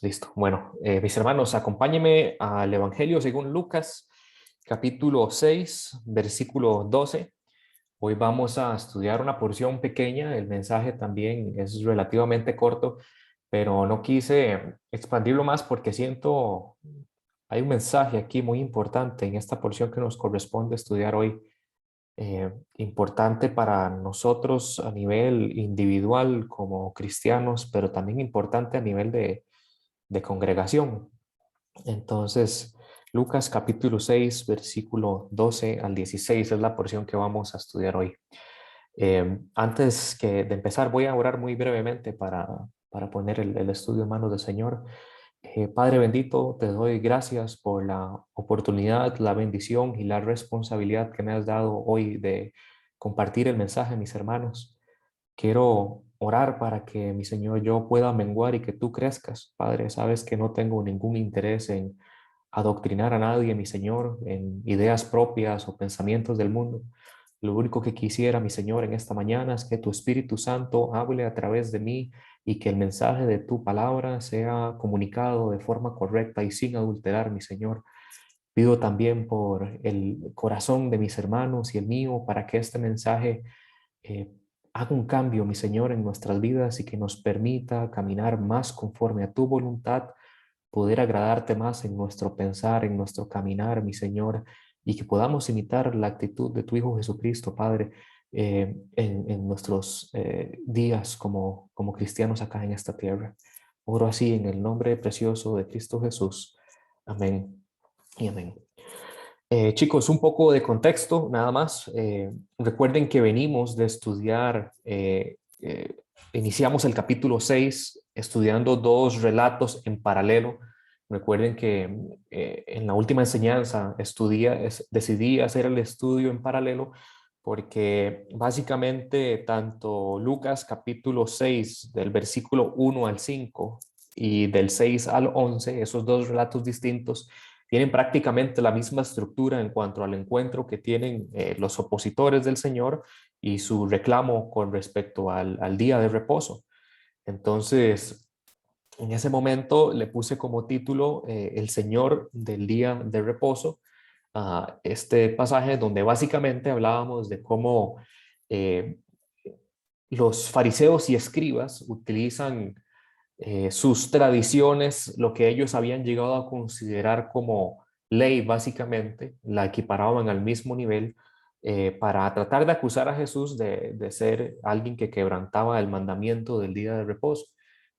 Listo. Bueno, mis hermanos, acompáñenme al Evangelio según Lucas, capítulo 6, versículo 12. Hoy vamos a estudiar una porción pequeña. El mensaje también es relativamente corto, pero no quise expandirlo más porque siento hay un mensaje aquí muy importante en esta porción que nos corresponde estudiar hoy. Importante para nosotros a nivel individual como cristianos, pero también importante a nivel de congregación. Entonces, Lucas capítulo 6, versículo 12 al 16 es la porción que vamos a estudiar hoy. De empezar, voy a orar muy brevemente para poner el estudio en manos del Señor. Padre bendito, te doy gracias por la oportunidad, la bendición y la responsabilidad que me has dado hoy de compartir el mensaje a mis hermanos. Quiero orar para que mi Señor yo pueda menguar y que tú crezcas. Padre, sabes que no tengo ningún interés en adoctrinar a nadie, mi Señor, en ideas propias o pensamientos del mundo. Lo único que quisiera, mi Señor, en esta mañana es que tu Espíritu Santo hable a través de mí y que el mensaje de tu palabra sea comunicado de forma correcta y sin adulterar, mi Señor. Pido también por el corazón de mis hermanos y el mío para que este mensaje eh, haga un cambio, mi Señor, en nuestras vidas y que nos permita caminar más conforme a tu voluntad, poder agradarte más en nuestro pensar, en nuestro caminar, mi Señor, y que podamos imitar la actitud de tu Hijo Jesucristo, Padre, en nuestros días como cristianos acá en esta tierra. Oro así en el nombre precioso de Cristo Jesús. Amén y amén. Chicos, un poco de contexto, nada más. Recuerden que venimos de estudiar, iniciamos el capítulo 6 estudiando dos relatos en paralelo. Recuerden que en la última enseñanza decidí hacer el estudio en paralelo porque básicamente tanto Lucas capítulo 6 del versículo 1 al 5 y del 6 al 11, esos dos relatos distintos, tienen prácticamente la misma estructura en cuanto al encuentro que tienen los opositores del Señor y su reclamo con respecto al día de reposo. Entonces, en ese momento le puse como título El Señor del día de reposo, a este pasaje donde básicamente hablábamos de cómo eh, los fariseos y escribas utilizan sus tradiciones, lo que ellos habían llegado a considerar como ley, básicamente, la equiparaban al mismo nivel para tratar de acusar a Jesús de ser alguien que quebrantaba el mandamiento del día de reposo.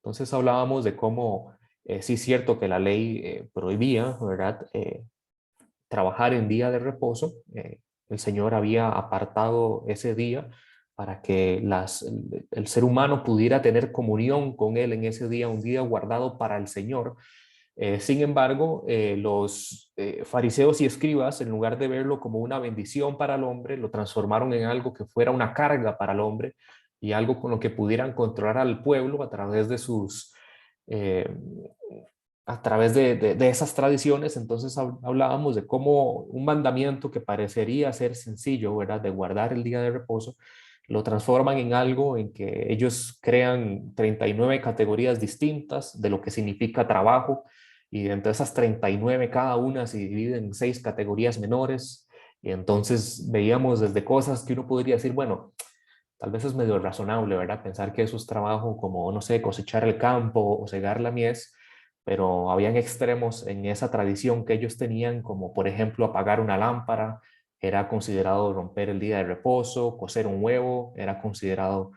Entonces hablábamos de cómo sí es cierto que la ley prohibía, ¿verdad? Trabajar en día de reposo. El Señor había apartado ese día para que el ser humano pudiera tener comunión con Él en ese día, un día guardado para el Señor. Sin embargo, los fariseos y escribas, en lugar de verlo como una bendición para el hombre, lo transformaron en algo que fuera una carga para el hombre y algo con lo que pudieran controlar al pueblo eh, a través de esas tradiciones. Entonces hablábamos de cómo un mandamiento que parecería ser sencillo, ¿verdad? De guardar el día de reposo, lo transforman en algo en que ellos crean 39 categorías distintas de lo que significa trabajo, y entre esas 39 cada una se divide en 6 categorías menores. Y entonces veíamos desde cosas que uno podría decir, bueno, tal vez es medio razonable, ¿verdad? Pensar que eso es trabajo como, no sé, cosechar el campo o segar la mies, pero habían extremos en esa tradición que ellos tenían, como por ejemplo apagar una lámpara, era considerado romper el día de reposo; cocer un huevo era considerado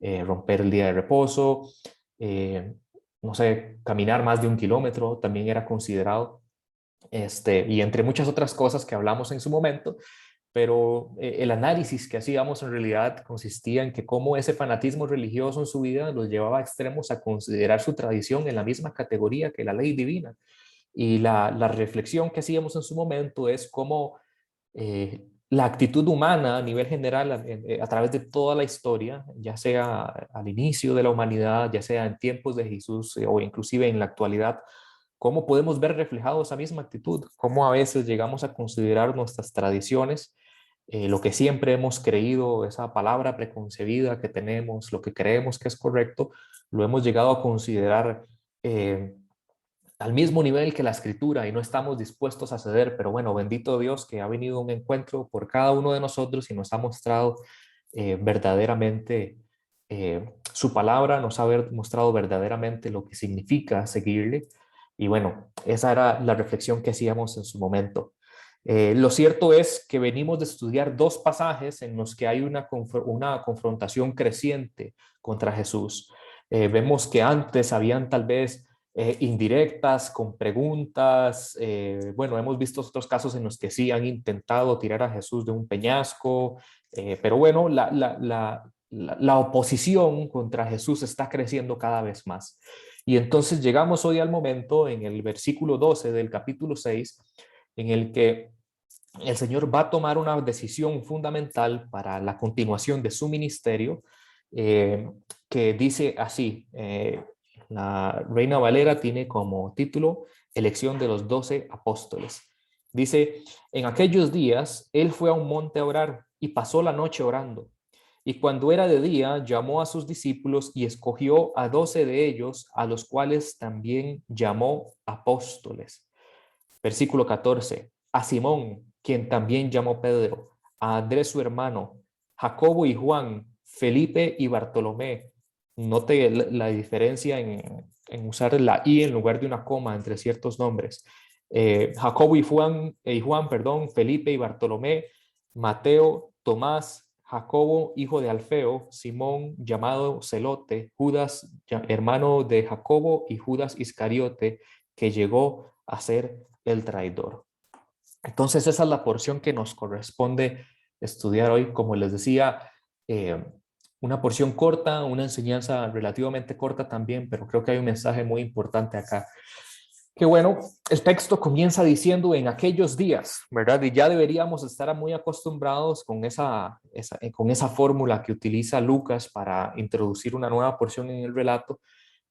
romper el día de reposo; eh, no sé, caminar más de 1 kilómetro también era considerado, y entre muchas otras cosas que hablamos en su momento. Pero el análisis que hacíamos en realidad consistía en que cómo ese fanatismo religioso en su vida los llevaba a extremos a considerar su tradición en la misma categoría que la ley divina. Y la reflexión que hacíamos en su momento es cómo la actitud humana a nivel general, a través de toda la historia, ya sea al inicio de la humanidad, ya sea en tiempos de Jesús o inclusive en la actualidad, cómo podemos ver reflejado esa misma actitud, cómo a veces llegamos a considerar nuestras tradiciones, lo que siempre hemos creído, esa palabra preconcebida que tenemos, lo que creemos que es correcto, lo hemos llegado a considerar eh, al mismo nivel que la escritura y no estamos dispuestos a ceder, pero bueno, bendito Dios que ha venido un encuentro por cada uno de nosotros y nos ha mostrado verdaderamente su palabra, nos ha mostrado verdaderamente lo que significa seguirle. Y bueno, esa era la reflexión que hacíamos en su momento. Lo cierto es que venimos de estudiar dos pasajes en los que hay una confrontación creciente contra Jesús. Vemos que antes habían tal vez indirectas, con preguntas. Bueno, hemos visto otros casos en los que sí han intentado tirar a Jesús de un peñasco, pero bueno, la oposición contra Jesús está creciendo cada vez más. Y entonces llegamos hoy al momento en el versículo 12 del capítulo 6, en el que el Señor va a tomar una decisión fundamental para la continuación de su ministerio, que dice así, la Reina Valera tiene como título Elección de los 12 apóstoles. Dice, en aquellos días, él fue a un monte a orar y pasó la noche orando. Y cuando era de día, llamó a sus discípulos y escogió a 12 de ellos, a los cuales también llamó apóstoles. Versículo 14. A Simón, quien también llamó Pedro, a Andrés su hermano, Jacobo y Juan, Felipe y Bartolomé. Note la diferencia en usar la I en lugar de una coma entre ciertos nombres. Jacobo y Juan, perdón, Felipe y Bartolomé, Mateo, Tomás, Jacobo, hijo de Alfeo, Simón, llamado Celote, Judas, hermano de Jacobo, y Judas Iscariote, que llegó a ser el traidor. Entonces esa es la porción que nos corresponde estudiar hoy. Como les decía, eh, una porción corta, una enseñanza relativamente corta también, pero creo que hay un mensaje muy importante acá. Que bueno, el texto comienza diciendo en aquellos días, ¿verdad? Y ya deberíamos estar muy acostumbrados con con esa fórmula que utiliza Lucas para introducir una nueva porción en el relato.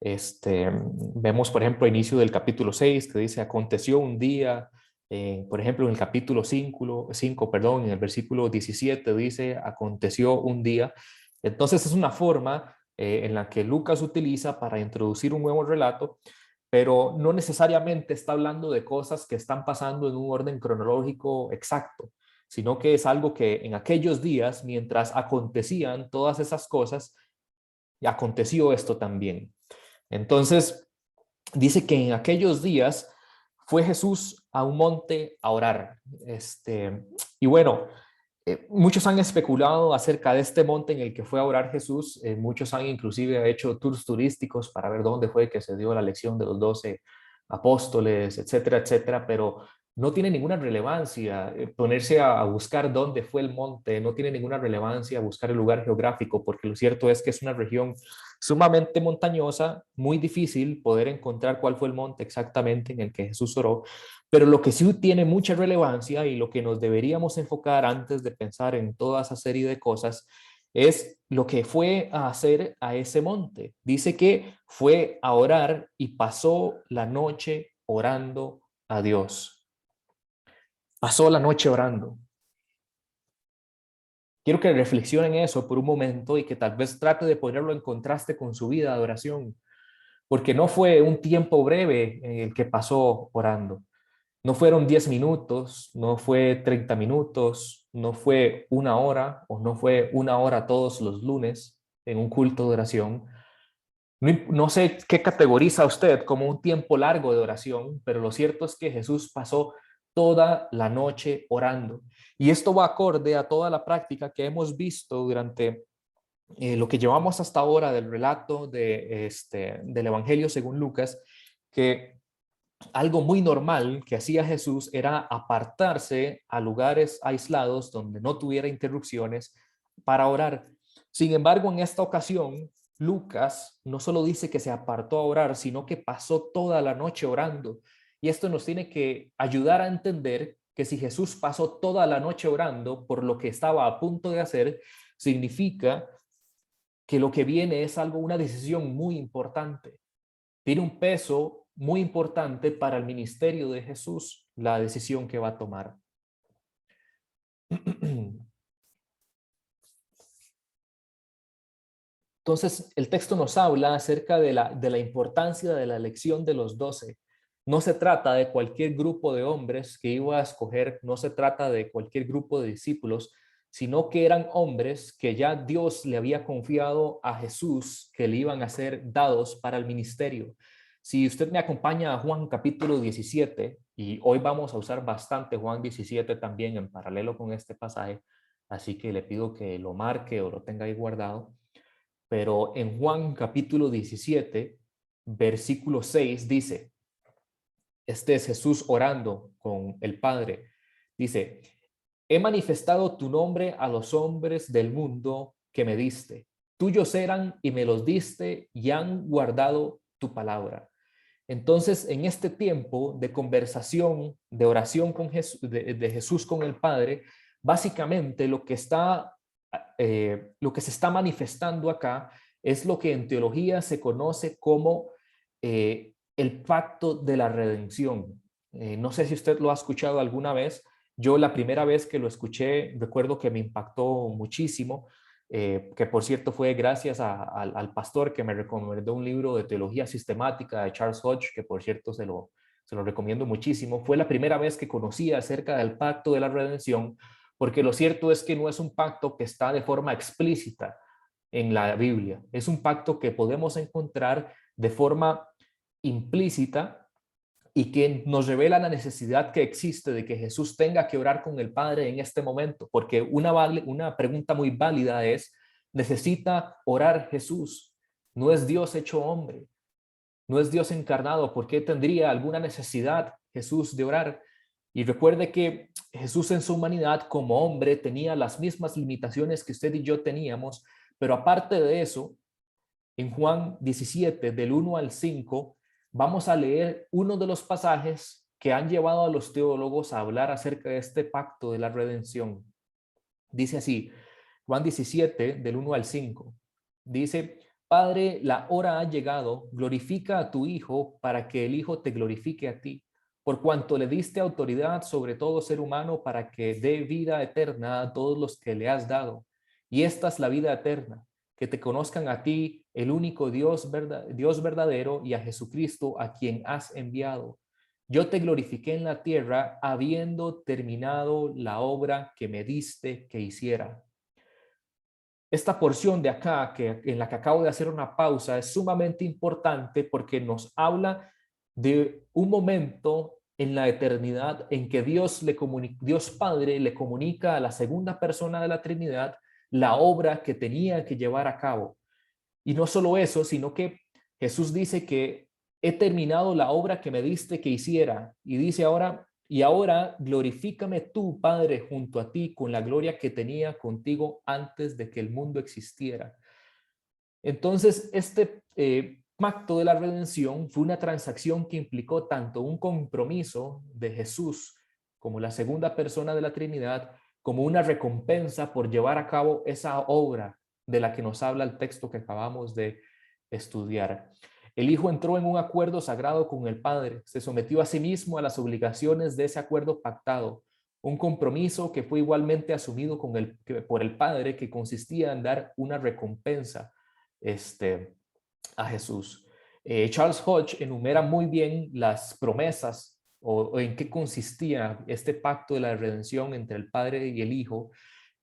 Vemos, por ejemplo, inicio del capítulo 6 que dice, aconteció un día, por ejemplo, en el capítulo 5, perdón, en el versículo 17 dice, aconteció un día. Entonces es una forma en la que Lucas utiliza para introducir un nuevo relato, pero no necesariamente está hablando de cosas que están pasando en un orden cronológico exacto, sino que es algo que en aquellos días, mientras acontecían todas esas cosas, aconteció esto también. Entonces, dice que en aquellos días fue Jesús a un monte a orar. Y bueno, muchos han especulado acerca de este monte en el que fue a orar Jesús. Muchos han inclusive hecho tours turísticos para ver dónde fue que se dio la lección de los 12 apóstoles, etcétera, etcétera, pero no tiene ninguna relevancia ponerse a buscar dónde fue el monte, no tiene ninguna relevancia buscar el lugar geográfico, porque lo cierto es que es una región sumamente montañosa, muy difícil poder encontrar cuál fue el monte exactamente en el que Jesús oró. Pero lo que sí tiene mucha relevancia y lo que nos deberíamos enfocar antes de pensar en toda esa serie de cosas es lo que fue a hacer a ese monte. Dice que fue a orar y pasó la noche orando a Dios. Pasó la noche orando. Quiero que reflexionen eso por un momento y que tal vez trate de ponerlo en contraste con su vida de oración, porque no fue un tiempo breve en el que pasó orando. No fueron 10 minutos, no fue 30 minutos, no fue una hora o no fue una hora todos los lunes en un culto de oración. No sé qué categoriza usted como un tiempo largo de oración, pero lo cierto es que Jesús pasó toda la noche orando. Y esto va acorde a toda la práctica que hemos visto durante lo que llevamos hasta ahora del relato del Evangelio según Lucas, que algo muy normal que hacía Jesús era apartarse a lugares aislados donde no tuviera interrupciones para orar. Sin embargo, en esta ocasión, Lucas no solo dice que se apartó a orar, sino que pasó toda la noche orando. Y esto nos tiene que ayudar a entender que si Jesús pasó toda la noche orando por lo que estaba a punto de hacer, significa que lo que viene es una decisión muy importante. Tiene un peso muy importante para el ministerio de Jesús, la decisión que va a tomar. Entonces, el texto nos habla acerca de la importancia de la elección de los 12. no se trata de cualquier grupo de hombres que iba a escoger, no se trata de cualquier grupo de discípulos, sino que eran hombres que ya Dios le había confiado a Jesús que le iban a ser dados para el ministerio. Si usted me acompaña a Juan capítulo 17, y hoy vamos a usar bastante Juan 17 también en paralelo con este pasaje, así que le pido que lo marque o lo tenga ahí guardado, pero en Juan capítulo 17, versículo 6 dice, este es Jesús orando con el Padre, dice, he manifestado tu nombre a los hombres del mundo que me diste. Tuyos eran y me los diste y han guardado tu palabra. Entonces, en este tiempo de conversación, de oración con Jesús, de Jesús con el Padre, básicamente lo que se está manifestando acá es lo que en teología se conoce como el pacto de la redención. No sé si usted lo ha escuchado alguna vez. Yo la primera vez que lo escuché, recuerdo que me impactó muchísimo, que por cierto fue gracias al pastor que me recomendó un libro de teología sistemática de Charles Hodge, que por cierto se lo recomiendo muchísimo. Fue la primera vez que conocí acerca del pacto de la redención, porque lo cierto es que no es un pacto que está de forma explícita en la Biblia, es un pacto que podemos encontrar de forma implícita y que nos revela la necesidad que existe de que Jesús tenga que orar con el Padre en este momento, porque una pregunta muy válida es, ¿necesita orar Jesús? No es Dios hecho hombre, no es Dios encarnado, ¿por qué tendría alguna necesidad Jesús de orar? Y recuerde que Jesús en su humanidad como hombre tenía las mismas limitaciones que usted y yo teníamos, pero aparte de eso, en Juan 17, del 1 al 5, vamos a leer uno de los pasajes que han llevado a los teólogos a hablar acerca de este pacto de la redención. Dice así, Juan 17, del 1 al 5, dice, Padre, la hora ha llegado, glorifica a tu Hijo para que el Hijo te glorifique a ti, por cuanto le diste autoridad sobre todo ser humano para que dé vida eterna a todos los que le has dado. Y esta es la vida eterna, que te conozcan a ti, el único Dios verdadero, y a Jesucristo, a quien has enviado. Yo te glorifiqué en la tierra, habiendo terminado la obra que me diste que hiciera. Esta porción de acá, en la que acabo de hacer una pausa, es sumamente importante porque nos habla de un momento en la eternidad en que Dios Padre le comunica a la segunda persona de la Trinidad la obra que tenía que llevar a cabo. Y no solo eso, sino que Jesús dice que he terminado la obra que me diste que hiciera. Y dice ahora, y ahora glorifícame tú, Padre, junto a ti con la gloria que tenía contigo antes de que el mundo existiera. Entonces, este pacto de la redención fue una transacción que implicó tanto un compromiso de Jesús como la segunda persona de la Trinidad, como una recompensa por llevar a cabo esa obra de la que nos habla el texto que acabamos de estudiar. El Hijo entró en un acuerdo sagrado con el Padre, se sometió a sí mismo a las obligaciones de ese acuerdo pactado, un compromiso que fue igualmente asumido por el Padre, que consistía en dar una recompensa a Jesús. Charles Hodge enumera muy bien las promesas o en qué consistía este pacto de la redención entre el Padre y el Hijo,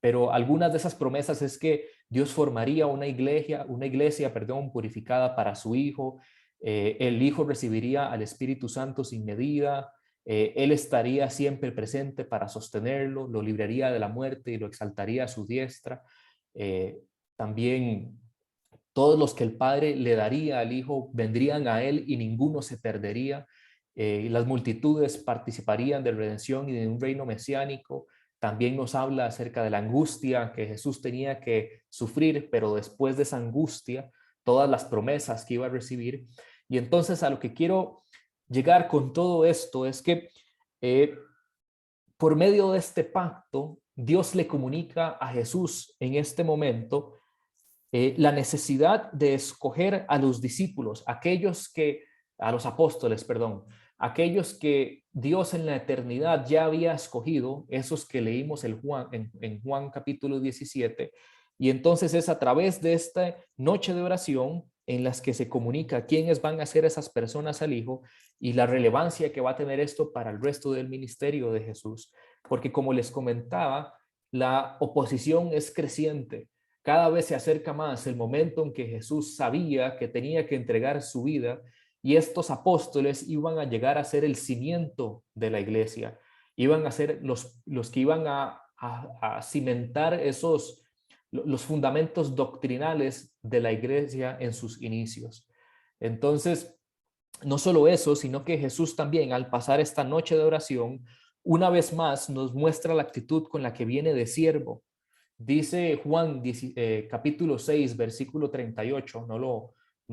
pero algunas de esas promesas es que Dios formaría una iglesia, purificada para su Hijo, el Hijo recibiría al Espíritu Santo sin medida, Él estaría siempre presente para sostenerlo, lo libraría de la muerte y lo exaltaría a su diestra. También todos los que el Padre le daría al Hijo vendrían a Él y ninguno se perdería. Las multitudes participarían de redención y de un reino mesiánico. También nos habla acerca de la angustia que Jesús tenía que sufrir, pero después de esa angustia, todas las promesas que iba a recibir. Y entonces a lo que quiero llegar con todo esto es que por medio de este pacto, Dios le comunica a Jesús en este momento la necesidad de escoger a los discípulos, a los apóstoles, perdón, aquellos que Dios en la eternidad ya había escogido, esos que leímos en Juan capítulo 17, y entonces es a través de esta noche de oración en las que se comunica quiénes van a ser esas personas al Hijo y la relevancia que va a tener esto para el resto del ministerio de Jesús. Porque como les comentaba, la oposición es creciente. Cada vez se acerca más el momento en que Jesús sabía que tenía que entregar su vida y estos apóstoles iban a llegar a ser el cimiento de la iglesia. Iban a ser los que iban a cimentar los fundamentos doctrinales de la iglesia en sus inicios. Entonces, no solo eso, sino que Jesús también, al pasar esta noche de oración, una vez más nos muestra la actitud con la que viene de siervo. Dice Juan capítulo 6, versículo 38, no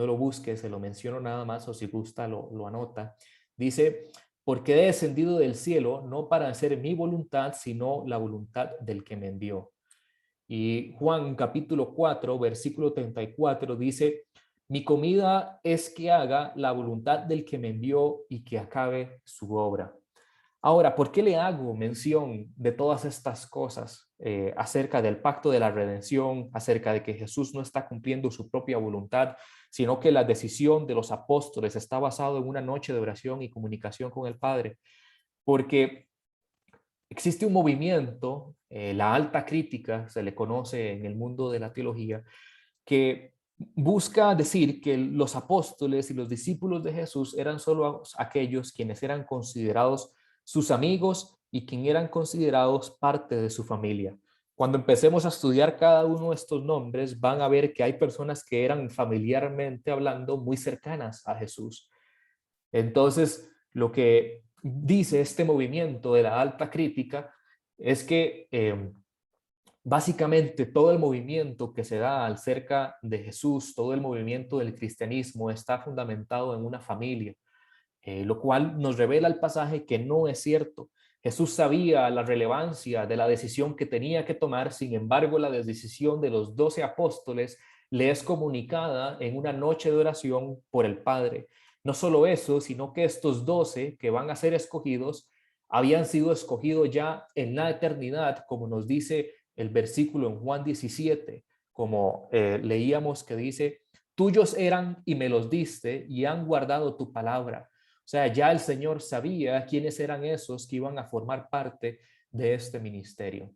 lo busque, se lo menciono nada más, o si gusta lo anota. Dice, porque he descendido del cielo no para hacer mi voluntad, sino la voluntad del que me envió. Y Juan capítulo 4, versículo 34 dice, mi comida es que haga la voluntad del que me envió y que acabe su obra. Ahora, ¿por qué le hago mención de todas estas cosas acerca del pacto de la redención, acerca de que Jesús no está cumpliendo su propia voluntad, sino que la decisión de los apóstoles está basado en una noche de oración y comunicación con el Padre? Porque existe un movimiento, la alta crítica, se le conoce en el mundo de la teología, que busca decir que los apóstoles y los discípulos de Jesús eran solo aquellos quienes eran considerados sus amigos y quienes eran considerados parte de su familia. Cuando empecemos a estudiar cada uno de estos nombres, van a ver que hay personas que eran familiarmente hablando muy cercanas a Jesús. Entonces, lo que dice este movimiento de la alta crítica es que básicamente todo el movimiento que se da acerca de Jesús, todo el movimiento del cristianismo está fundamentado en una familia, lo cual nos revela el pasaje que no es cierto. Jesús sabía la relevancia de la decisión que tenía que tomar, sin embargo, la decisión de los 12 apóstoles le es comunicada en una noche de oración por el Padre. No solo eso, sino que estos 12 que van a ser escogidos habían sido escogidos ya en la eternidad, como nos dice el versículo en Juan 17, como leíamos que dice, tuyos eran y me los diste y han guardado tu palabra. O sea, ya el Señor sabía quiénes eran esos que iban a formar parte de este ministerio.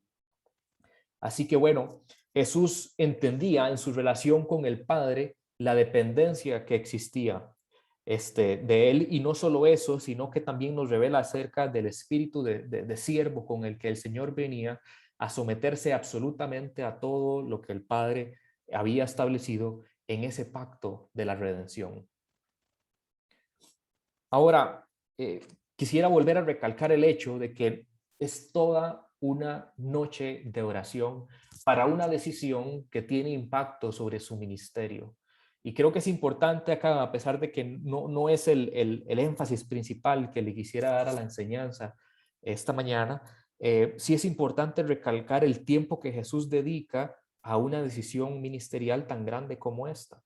Así que bueno, Jesús entendía en su relación con el Padre la dependencia que existía de él, y no solo eso, sino que también nos revela acerca del espíritu de siervo con el que el Señor venía a someterse absolutamente a todo lo que el Padre había establecido en ese pacto de la redención. Ahora, quisiera volver a recalcar el hecho de que es toda una noche de oración para una decisión que tiene impacto sobre su ministerio. Y creo que es importante acá, a pesar de que no es el énfasis principal que le quisiera dar a la enseñanza esta mañana, sí es importante recalcar el tiempo que Jesús dedica a una decisión ministerial tan grande como esta.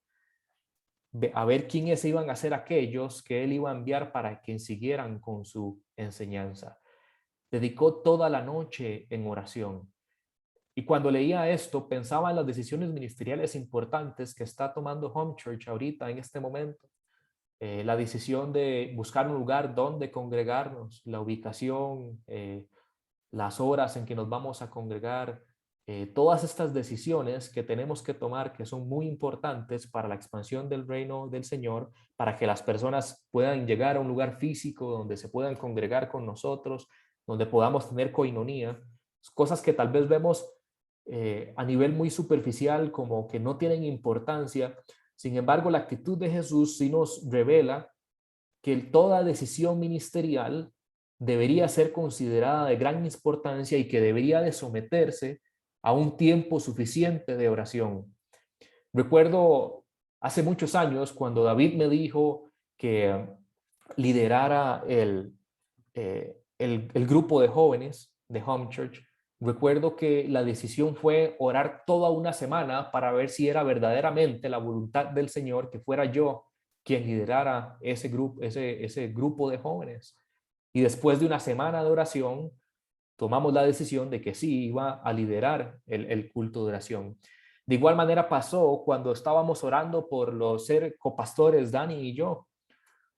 A ver quiénes iban a ser aquellos que él iba a enviar para que siguieran con su enseñanza. Dedicó toda la noche en oración. Y cuando leía esto, pensaba en las decisiones ministeriales importantes que está tomando Home Church ahorita, en este momento. La decisión de buscar un lugar donde congregarnos, la ubicación, las horas en que nos vamos a congregar, todas estas decisiones que tenemos que tomar, que son muy importantes para la expansión del reino del Señor, para que las personas puedan llegar a un lugar físico donde se puedan congregar con nosotros, donde podamos tener coinonía, cosas que tal vez vemos a nivel muy superficial como que no tienen importancia. Sin embargo, la actitud de Jesús sí nos revela que toda decisión ministerial debería ser considerada de gran importancia y que debería de someterse a un tiempo suficiente de oración. Recuerdo hace muchos años cuando David me dijo que liderara el grupo de jóvenes de Home Church. Recuerdo que la decisión fue orar toda una semana para ver si era verdaderamente la voluntad del Señor que fuera yo quien liderara ese grupo de jóvenes. Y después de una semana de oración, tomamos la decisión de que sí iba a liderar el culto de oración. De igual manera pasó cuando estábamos orando por los ser copastores, Dani y yo.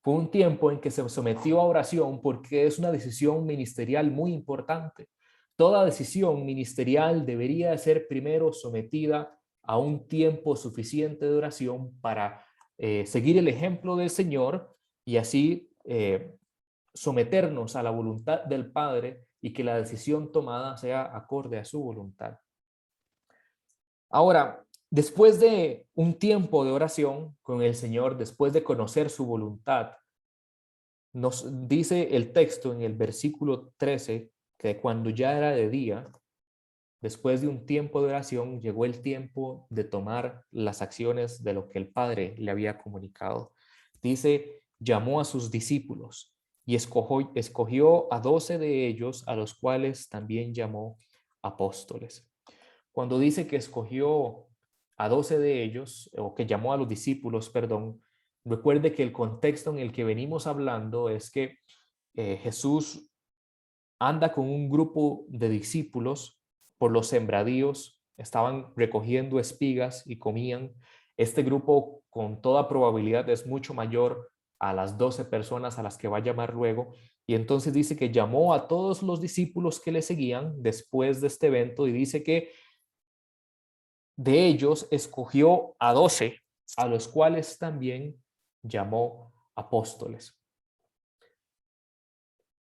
Fue un tiempo en que se sometió a oración porque es una decisión ministerial muy importante. Toda decisión ministerial debería ser primero sometida a un tiempo suficiente de oración para seguir el ejemplo del Señor y así someternos a la voluntad del Padre y que la decisión tomada sea acorde a su voluntad. Ahora, después de un tiempo de oración con el Señor, después de conocer su voluntad, nos dice el texto en el versículo 13 que cuando ya era de día, después de un tiempo de oración, llegó el tiempo de tomar las acciones de lo que el Padre le había comunicado. Dice, llamó a sus discípulos y escogió a 12 de ellos, a los cuales también llamó apóstoles. Cuando dice que escogió a 12 de ellos, o que llamó a los discípulos, perdón, recuerde que el contexto en el que venimos hablando es que Jesús anda con un grupo de discípulos por los sembradíos, estaban recogiendo espigas y comían. Este grupo con toda probabilidad es mucho mayor a las 12 personas a las que va a llamar luego. Y entonces dice que llamó a todos los discípulos que le seguían después de este evento y dice que de ellos escogió a 12, a los cuales también llamó apóstoles.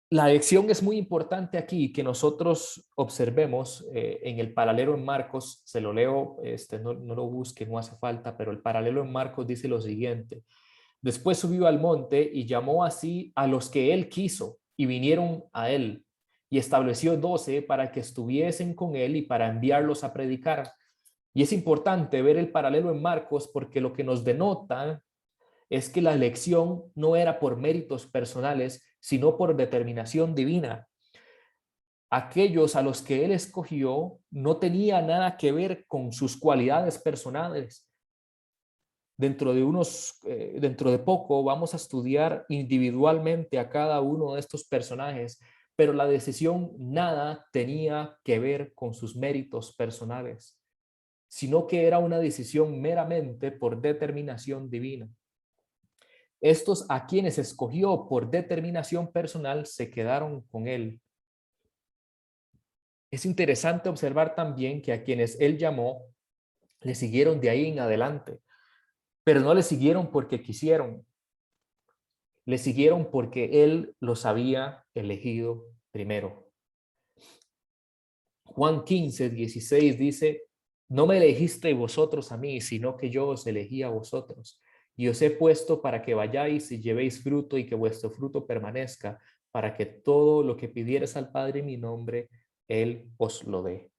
La lección es muy importante aquí que nosotros observemos en el paralelo en Marcos, se lo leo, no lo busque, no hace falta, pero el paralelo en Marcos dice lo siguiente: después subió al monte y llamó así a los que él quiso y vinieron a él y estableció 12 para que estuviesen con él y para enviarlos a predicar. Y es importante ver el paralelo en Marcos porque lo que nos denota es que la elección no era por méritos personales, sino por determinación divina. Aquellos a los que él escogió no tenía nada que ver con sus cualidades personales. Dentro de poco vamos a estudiar individualmente a cada uno de estos personajes, pero la decisión nada tenía que ver con sus méritos personales, sino que era una decisión meramente por determinación divina. Estos a quienes escogió por determinación personal se quedaron con él. Es interesante observar también que a quienes él llamó le siguieron de ahí en adelante, pero no le siguieron porque quisieron, le siguieron porque él los había elegido primero. Juan 15:16 dice, no me elegisteis vosotros a mí, sino que yo os elegí a vosotros. Y os he puesto para que vayáis y llevéis fruto y que vuestro fruto permanezca, para que todo lo que pidieres al Padre en mi nombre, Él os lo dé.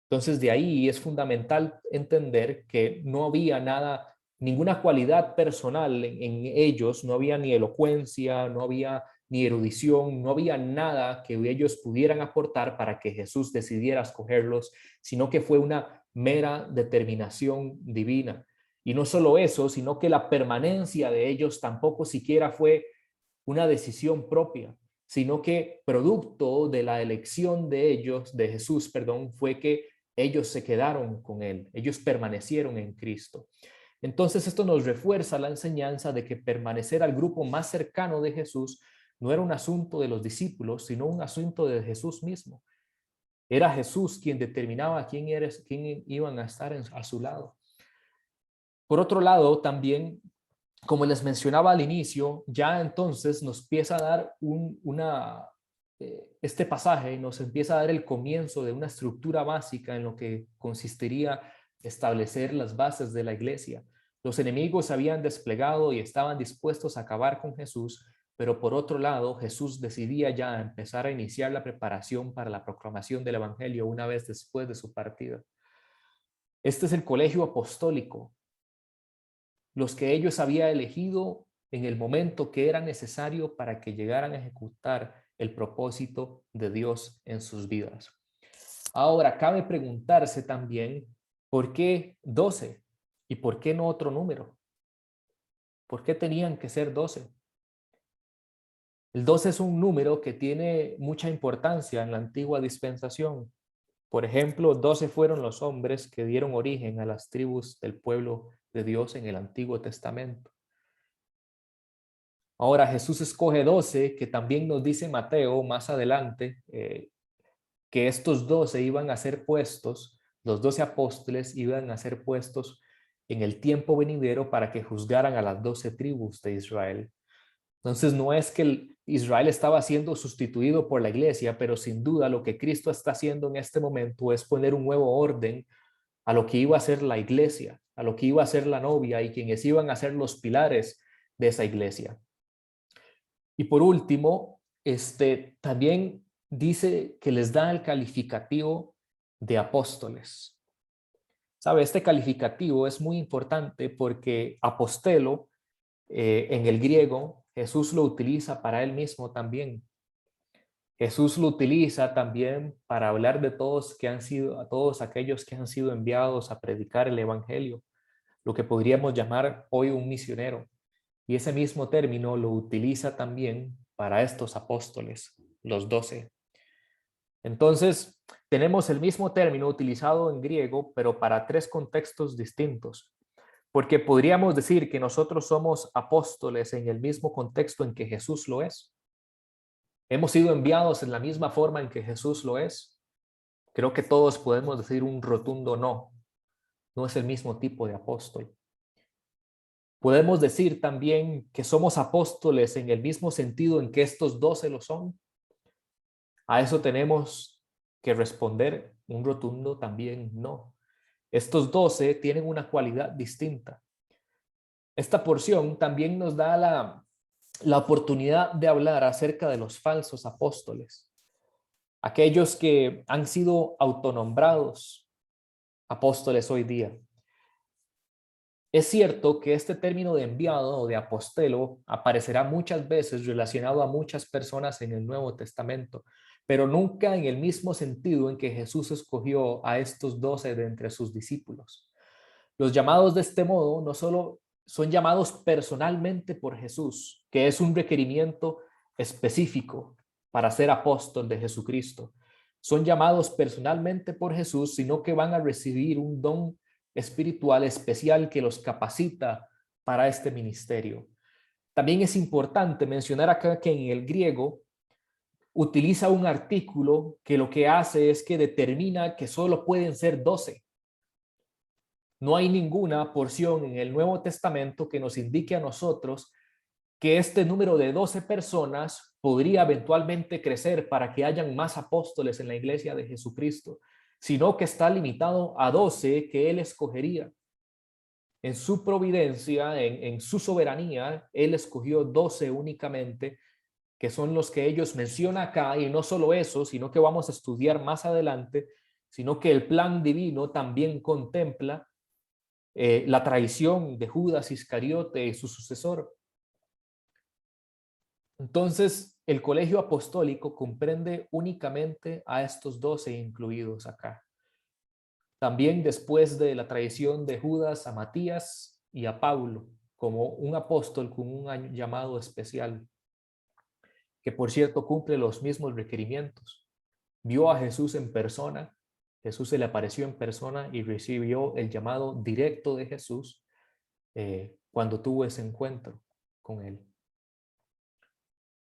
Entonces de ahí es fundamental entender que no había nada, ninguna cualidad personal en ellos, no había ni elocuencia, no había ni erudición, no había nada que ellos pudieran aportar para que Jesús decidiera escogerlos, sino que fue una mera determinación divina. Y no solo eso, sino que la permanencia de ellos tampoco siquiera fue una decisión propia, sino que producto de la elección de ellos, de Jesús, perdón, fue que ellos se quedaron con él, ellos permanecieron en Cristo. Entonces esto nos refuerza la enseñanza de que permanecer al grupo más cercano de Jesús no era un asunto de los discípulos, sino un asunto de Jesús mismo. Era Jesús quien determinaba quién iban a estar a su lado. Por otro lado, también, como les mencionaba al inicio, ya entonces nos empieza a dar este pasaje nos empieza a dar el comienzo de una estructura básica en lo que consistiría establecer las bases de la iglesia. Los enemigos se habían desplegado y estaban dispuestos a acabar con Jesús, pero por otro lado, Jesús decidía ya empezar a iniciar la preparación para la proclamación del evangelio una vez después de su partida. Este es el colegio apostólico, los que ellos habían elegido en el momento que era necesario para que llegaran a ejecutar el propósito de Dios en sus vidas. Ahora, cabe preguntarse también, ¿por qué 12? ¿Y por qué no otro número? ¿Por qué tenían que ser 12? El 12 es un número que tiene mucha importancia en la antigua dispensación, Por ejemplo, 12 fueron los hombres que dieron origen a las tribus del pueblo de Dios en el Antiguo Testamento. Ahora Jesús escoge 12, que también nos dice Mateo más adelante, que estos 12 iban a ser puestos, los 12 apóstoles iban a ser puestos en el tiempo venidero para que juzgaran a las 12 tribus de Israel. Entonces no es que Israel estaba siendo sustituido por la iglesia, pero sin duda lo que Cristo está haciendo en este momento es poner un nuevo orden a lo que iba a ser la iglesia, a lo que iba a ser la novia y quienes iban a ser los pilares de esa iglesia. Y por último, también dice que les da el calificativo de apóstoles. ¿Sabe? Este calificativo es muy importante porque apostelo en el griego, Jesús lo utiliza para él mismo también. Jesús lo utiliza también para hablar de todos a todos aquellos que han sido enviados a predicar el evangelio, lo que podríamos llamar hoy un misionero. Y ese mismo término lo utiliza también para estos apóstoles, los 12. Entonces, tenemos el mismo término utilizado en griego, pero para 3 contextos distintos. Porque podríamos decir que nosotros somos apóstoles en el mismo contexto en que Jesús lo es. Hemos sido enviados en la misma forma en que Jesús lo es. Creo que todos podemos decir un rotundo no. No es el mismo tipo de apóstol. Podemos decir también que somos apóstoles en el mismo sentido en que estos 12 lo son. A eso tenemos que responder un rotundo también no. Estos 12 tienen una cualidad distinta. Esta porción también nos da la oportunidad de hablar acerca de los falsos apóstoles, aquellos que han sido autonombrados apóstoles hoy día. Es cierto que este término de enviado o de apostelo aparecerá muchas veces relacionado a muchas personas en el Nuevo Testamento, pero nunca en el mismo sentido en que Jesús escogió a estos 12 de entre sus discípulos. Los llamados de este modo no solo son llamados personalmente por Jesús, que es un requerimiento específico para ser apóstol de Jesucristo. Son llamados personalmente por Jesús, sino que van a recibir un don espiritual especial que los capacita para este ministerio. También es importante mencionar acá que en el griego utiliza un artículo que lo que hace es que determina que solo pueden ser 12. No hay ninguna porción en el Nuevo Testamento que nos indique a nosotros que este número de 12 personas podría eventualmente crecer para que hayan más apóstoles en la iglesia de Jesucristo, sino que está limitado a 12 que Él escogería. En su providencia, en su soberanía, Él escogió 12 únicamente, que son los que ellos mencionan acá, y no solo eso, sino que vamos a estudiar más adelante, sino que el plan divino también contempla la traición de Judas Iscariote y su sucesor. Entonces, el colegio apostólico comprende únicamente a estos 12 incluidos acá. También después de la traición de Judas, a Matías y a Pablo, como un apóstol con un llamado especial, que por cierto cumple los mismos requerimientos. Vio a Jesús en persona, Jesús se le apareció en persona y recibió el llamado directo de Jesús cuando tuvo ese encuentro con él.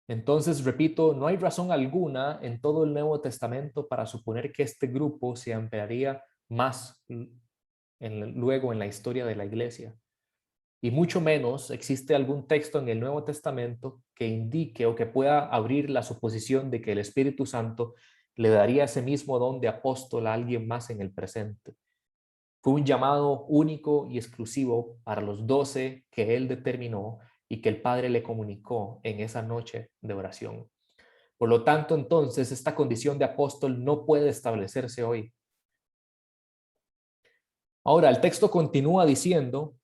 Entonces, repito, no hay razón alguna en todo el Nuevo Testamento para suponer que este grupo se ampliaría más luego en la historia de la iglesia. Y mucho menos existe algún texto en el Nuevo Testamento que indique o que pueda abrir la suposición de que el Espíritu Santo le daría ese mismo don de apóstol a alguien más en el presente. Fue un llamado único y exclusivo para los 12 que él determinó y que el Padre le comunicó en esa noche de oración. Por lo tanto, entonces, esta condición de apóstol no puede establecerse hoy. Ahora, el texto continúa diciendo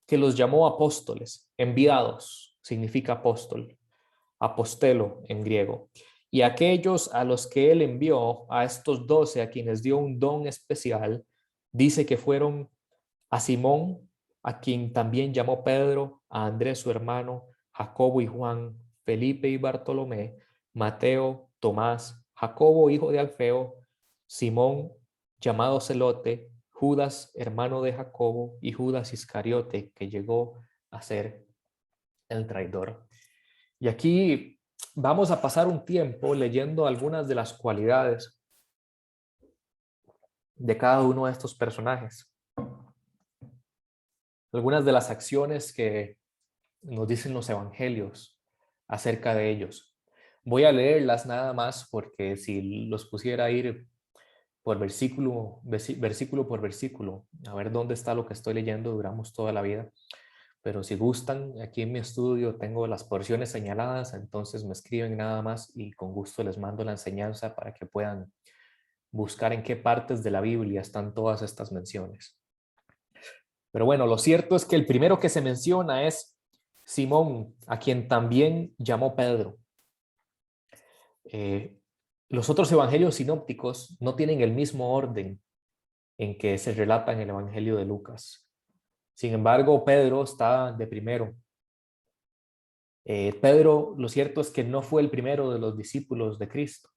que los llamó apóstoles, enviados, significa apóstol, apostelo en griego. Y aquellos a los que él envió, a estos 12, a quienes dio un don especial, dice que fueron a Simón, a quien también llamó Pedro, a Andrés su hermano, Jacobo y Juan, Felipe y Bartolomé, Mateo, Tomás, Jacobo hijo de Alfeo, Simón, llamado Celote, Judas, hermano de Jacobo, y Judas Iscariote, que llegó a ser el traidor. Y aquí vamos a pasar un tiempo leyendo algunas de las cualidades de cada uno de estos personajes. Algunas de las acciones que nos dicen los evangelios acerca de ellos. Voy a leerlas nada más porque si los pusiera a ir por versículo por versículo, a ver dónde está lo que estoy leyendo, duramos toda la vida. Pero si gustan, aquí en mi estudio tengo las porciones señaladas, entonces me escriben nada más y con gusto les mando la enseñanza para que puedan buscar en qué partes de la Biblia están todas estas menciones. Pero bueno, lo cierto es que el primero que se menciona es Simón, a quien también llamó Pedro. Los otros evangelios sinópticos no tienen el mismo orden en que se relata en el evangelio de Lucas. Sin embargo, Pedro está de primero. Pedro, lo cierto es que no fue el primero de los discípulos de Cristo.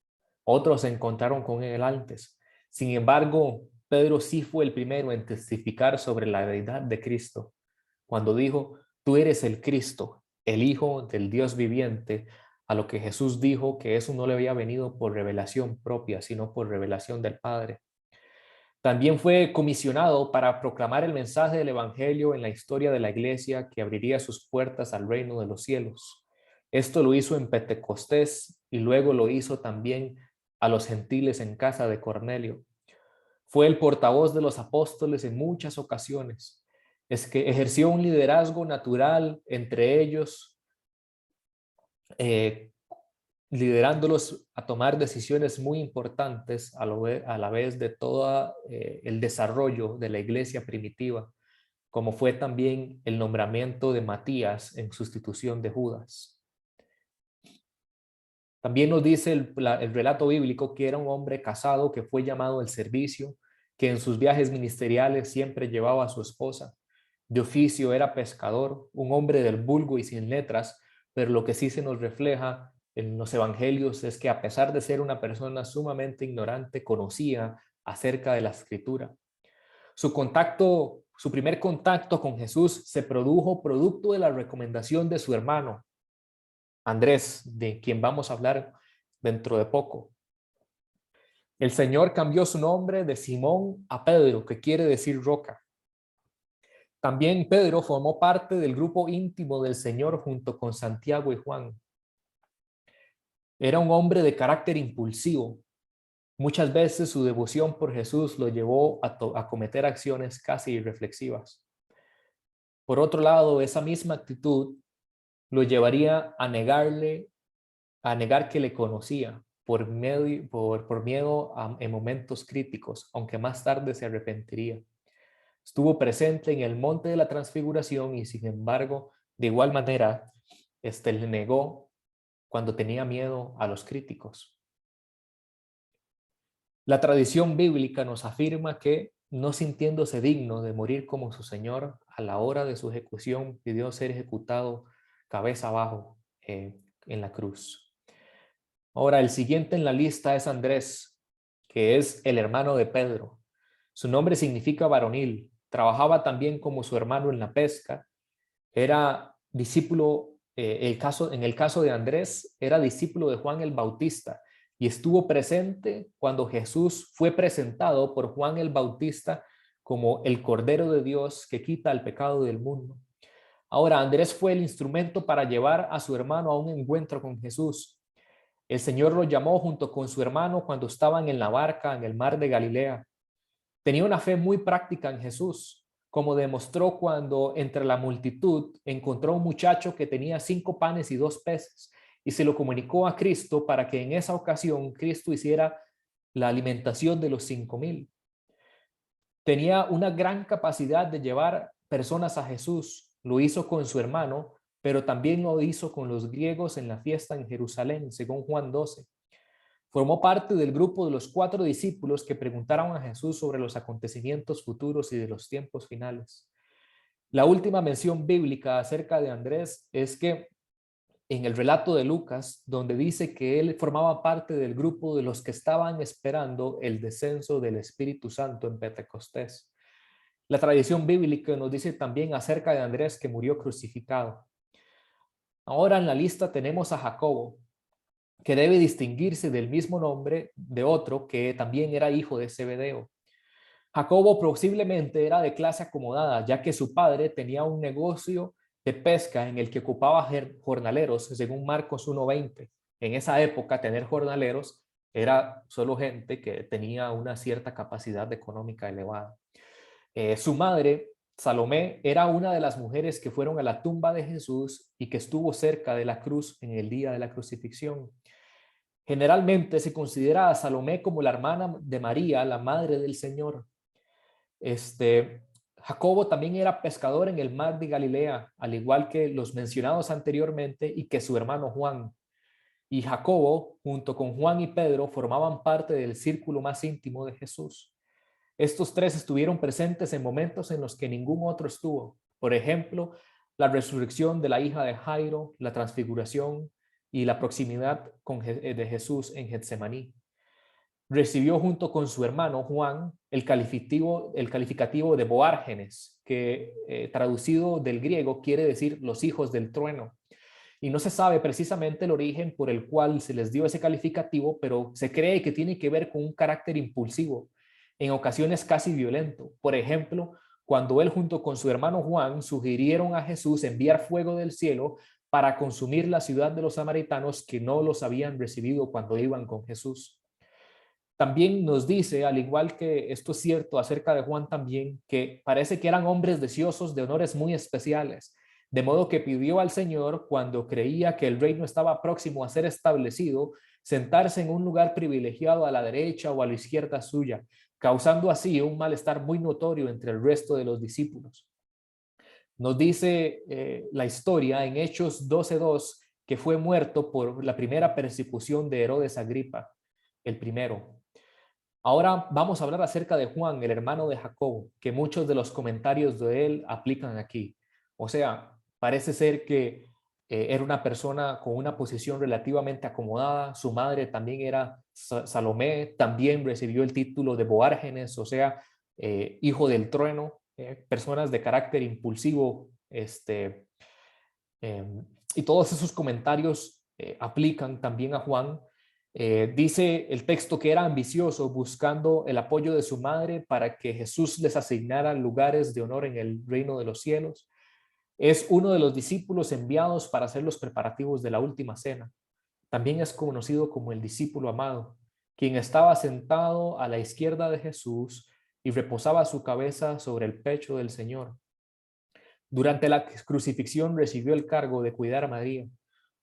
Otros se encontraron con él antes. Sin embargo, Pedro sí fue el primero en testificar sobre la deidad de Cristo, cuando dijo: tú eres el Cristo, el Hijo del Dios viviente, a lo que Jesús dijo que eso no le había venido por revelación propia, sino por revelación del Padre. También fue comisionado para proclamar el mensaje del Evangelio en la historia de la iglesia que abriría sus puertas al reino de los cielos. Esto lo hizo en Pentecostés y luego lo hizo también a los gentiles en casa de Cornelio. Fue el portavoz de los apóstoles en muchas ocasiones. Es que ejerció un liderazgo natural entre ellos, eh, liderándolos a tomar decisiones muy importantes a la vez de todo el desarrollo de la iglesia primitiva, como fue también el nombramiento de Matías en sustitución de Judas. También nos dice el relato bíblico que era un hombre casado que fue llamado al servicio, que en sus viajes ministeriales siempre llevaba a su esposa. De oficio era pescador, un hombre del vulgo y sin letras, pero lo que sí se nos refleja en los evangelios es que a pesar de ser una persona sumamente ignorante, conocía acerca de la escritura. Su primer contacto con Jesús se produjo producto de la recomendación de su hermano Andrés, de quien vamos a hablar dentro de poco. El Señor cambió su nombre de Simón a Pedro, que quiere decir roca. También Pedro formó parte del grupo íntimo del Señor junto con Santiago y Juan. Era un hombre de carácter impulsivo. Muchas veces su devoción por Jesús lo llevó a cometer acciones casi irreflexivas. Por otro lado, esa misma actitud lo llevaría a negar que le conocía por miedo en momentos críticos, aunque más tarde se arrepentiría. Estuvo presente en el monte de la transfiguración y sin embargo, de igual manera, le negó cuando tenía miedo a los críticos. La tradición bíblica nos afirma que, no sintiéndose digno de morir como su Señor, a la hora de su ejecución pidió ser ejecutado cabeza abajo en la cruz. Ahora, el siguiente en la lista es Andrés, que es el hermano de Pedro. Su nombre significa varonil. Trabajaba también como su hermano en la pesca. Era discípulo, en el caso de Andrés, era discípulo de Juan el Bautista y estuvo presente cuando Jesús fue presentado por Juan el Bautista como el Cordero de Dios que quita el pecado del mundo. Ahora, Andrés fue el instrumento para llevar a su hermano a un encuentro con Jesús. El Señor lo llamó junto con su hermano cuando estaban en la barca en el mar de Galilea. Tenía una fe muy práctica en Jesús, como demostró cuando entre la multitud encontró un muchacho que tenía 5 panes y 2 peces y se lo comunicó a Cristo para que en esa ocasión Cristo hiciera la alimentación de los 5,000. Tenía una gran capacidad de llevar personas a Jesús. Lo hizo con su hermano, pero también lo hizo con los griegos en la fiesta en Jerusalén, según Juan 12. Formó parte del grupo de los 4 discípulos que preguntaron a Jesús sobre los acontecimientos futuros y de los tiempos finales. La última mención bíblica acerca de Andrés es que en el relato de Lucas, donde dice que él formaba parte del grupo de los que estaban esperando el descenso del Espíritu Santo en Pentecostés. La tradición bíblica nos dice también acerca de Andrés, que murió crucificado. Ahora en la lista tenemos a Jacobo, que debe distinguirse del mismo nombre de otro que también era hijo de Zebedeo. Jacobo posiblemente era de clase acomodada, ya que su padre tenía un negocio de pesca en el que ocupaba jornaleros, según Marcos 1:20. En esa época, tener jornaleros era solo gente que tenía una cierta capacidad económica elevada. Su madre, Salomé, era una de las mujeres que fueron a la tumba de Jesús y que estuvo cerca de la cruz en el día de la crucifixión. Generalmente se considera a Salomé como la hermana de María, la madre del Señor. Jacobo también era pescador en el mar de Galilea, al igual que los mencionados anteriormente y que su hermano Juan. Y Jacobo, junto con Juan y Pedro, formaban parte del círculo más íntimo de Jesús. Estos tres estuvieron presentes en momentos en los que ningún otro estuvo. Por ejemplo, la resurrección de la hija de Jairo, la transfiguración y la proximidad de Jesús en Getsemaní. Recibió junto con su hermano Juan el calificativo de Boárgenes, que traducido del griego quiere decir los hijos del trueno. Y no se sabe precisamente el origen por el cual se les dio ese calificativo, pero se cree que tiene que ver con un carácter impulsivo, en ocasiones casi violento. Por ejemplo, cuando él junto con su hermano Juan sugirieron a Jesús enviar fuego del cielo para consumir la ciudad de los samaritanos que no los habían recibido cuando iban con Jesús. También nos dice, al igual que esto es cierto acerca de Juan también, que parece que eran hombres deseosos de honores muy especiales, de modo que pidió al Señor, cuando creía que el reino estaba próximo a ser establecido, sentarse en un lugar privilegiado a la derecha o a la izquierda suya, causando así un malestar muy notorio entre el resto de los discípulos. Nos dice la historia en Hechos 12:2 que fue muerto por la primera persecución de Herodes Agripa, el primero. Ahora vamos a hablar acerca de Juan, el hermano de Jacobo, que muchos de los comentarios de él aplican aquí. O sea, parece ser que era una persona con una posición relativamente acomodada. Su madre también era Salomé, también recibió el título de Boárgenes, o sea, hijo del trueno, personas de carácter impulsivo, y todos esos comentarios aplican también a Juan. Dice el texto que era ambicioso, buscando el apoyo de su madre para que Jesús les asignara lugares de honor en el reino de los cielos. Es uno de los discípulos enviados para hacer los preparativos de la última cena. También es conocido como el discípulo amado, quien estaba sentado a la izquierda de Jesús y reposaba su cabeza sobre el pecho del Señor. Durante la crucifixión recibió el cargo de cuidar a María.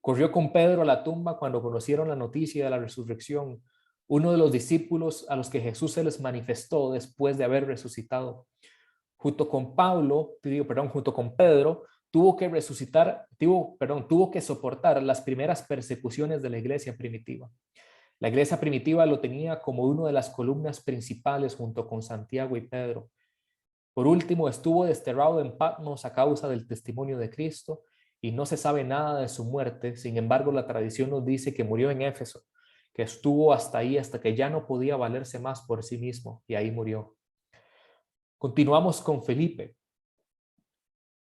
Corrió con Pedro a la tumba cuando conocieron la noticia de la resurrección, uno de los discípulos a los que Jesús se les manifestó después de haber resucitado. Junto con Pedro, tuvo que soportar las primeras persecuciones de la iglesia primitiva. La iglesia primitiva lo tenía como una de las columnas principales junto con Santiago y Pedro. Por último, estuvo desterrado en Patmos a causa del testimonio de Cristo y no se sabe nada de su muerte. Sin embargo, la tradición nos dice que murió en Éfeso, que estuvo hasta ahí hasta que ya no podía valerse más por sí mismo y ahí murió. Continuamos con Felipe.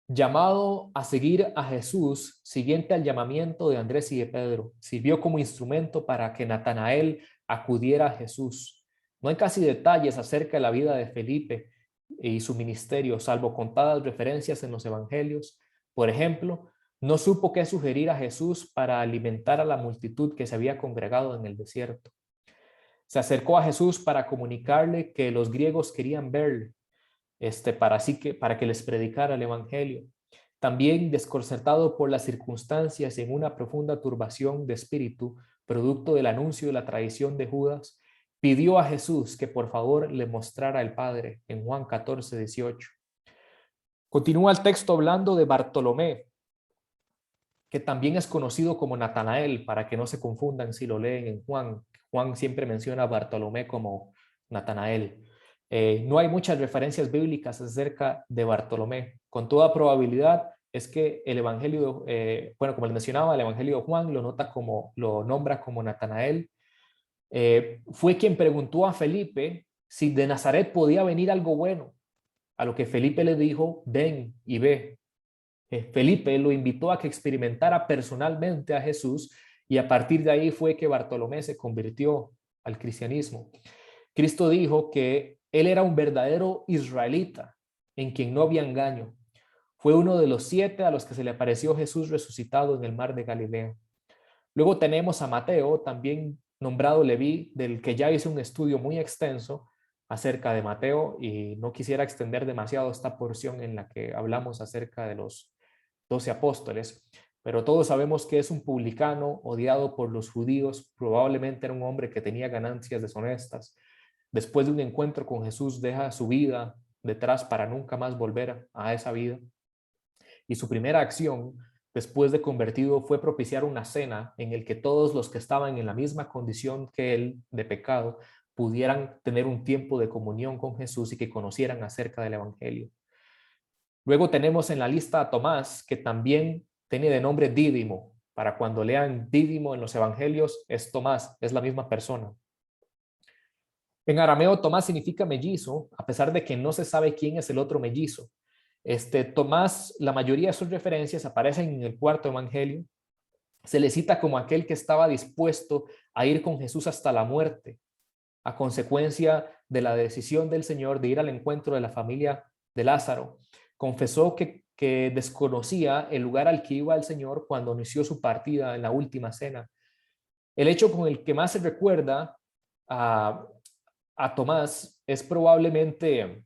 Llamado a seguir a Jesús, siguiente al llamamiento de Andrés y de Pedro, sirvió como instrumento para que Natanael acudiera a Jesús. No hay casi detalles acerca de la vida de Felipe y su ministerio, salvo contadas referencias en los evangelios. Por ejemplo, no supo qué sugerir a Jesús para alimentar a la multitud que se había congregado en el desierto. Se acercó a Jesús para comunicarle que los griegos querían verle, para que les predicara el evangelio. También desconcertado por las circunstancias y en una profunda turbación de espíritu, producto del anuncio de la traición de Judas, pidió a Jesús que por favor le mostrara el Padre en Juan 14:18. Continúa el texto hablando de Bartolomé, que también es conocido como Natanael, para que no se confundan si lo leen en Juan. Juan siempre menciona a Bartolomé como Natanael. No hay muchas referencias bíblicas acerca de Bartolomé. Con toda probabilidad, es que el evangelio, bueno, como les mencionaba, el evangelio de Juan lo nombra como Natanael. Fue quien preguntó a Felipe si de Nazaret podía venir algo bueno, a lo que Felipe le dijo, ven y ve. Felipe lo invitó a que experimentara personalmente a Jesús y a partir de ahí fue que Bartolomé se convirtió al cristianismo. Cristo dijo que él era un verdadero israelita en quien no había engaño. Fue uno de los 7 a los que se le apareció Jesús resucitado en el mar de Galilea. Luego tenemos a Mateo, también nombrado Leví, del que ya hice un estudio muy extenso acerca de Mateo y no quisiera extender demasiado esta porción en la que hablamos acerca de los 12 apóstoles, pero todos sabemos que es un publicano odiado por los judíos, probablemente era un hombre que tenía ganancias deshonestas. Después de un encuentro con Jesús deja su vida detrás para nunca más volver a esa vida. Y su primera acción después de convertido fue propiciar una cena en el que todos los que estaban en la misma condición que él de pecado pudieran tener un tiempo de comunión con Jesús y que conocieran acerca del evangelio. Luego tenemos en la lista a Tomás, que también tiene de nombre Dídimo. Para cuando lean Dídimo en los evangelios, es Tomás, es la misma persona. En arameo, Tomás significa mellizo, a pesar de que no se sabe quién es el otro mellizo. Tomás, la mayoría de sus referencias aparecen en el cuarto evangelio. Se le cita como aquel que estaba dispuesto a ir con Jesús hasta la muerte, a consecuencia de la decisión del Señor de ir al encuentro de la familia de Lázaro. Confesó que desconocía el lugar al que iba el Señor cuando inició su partida en la última cena. El hecho con el que más se recuerda a Tomás es probablemente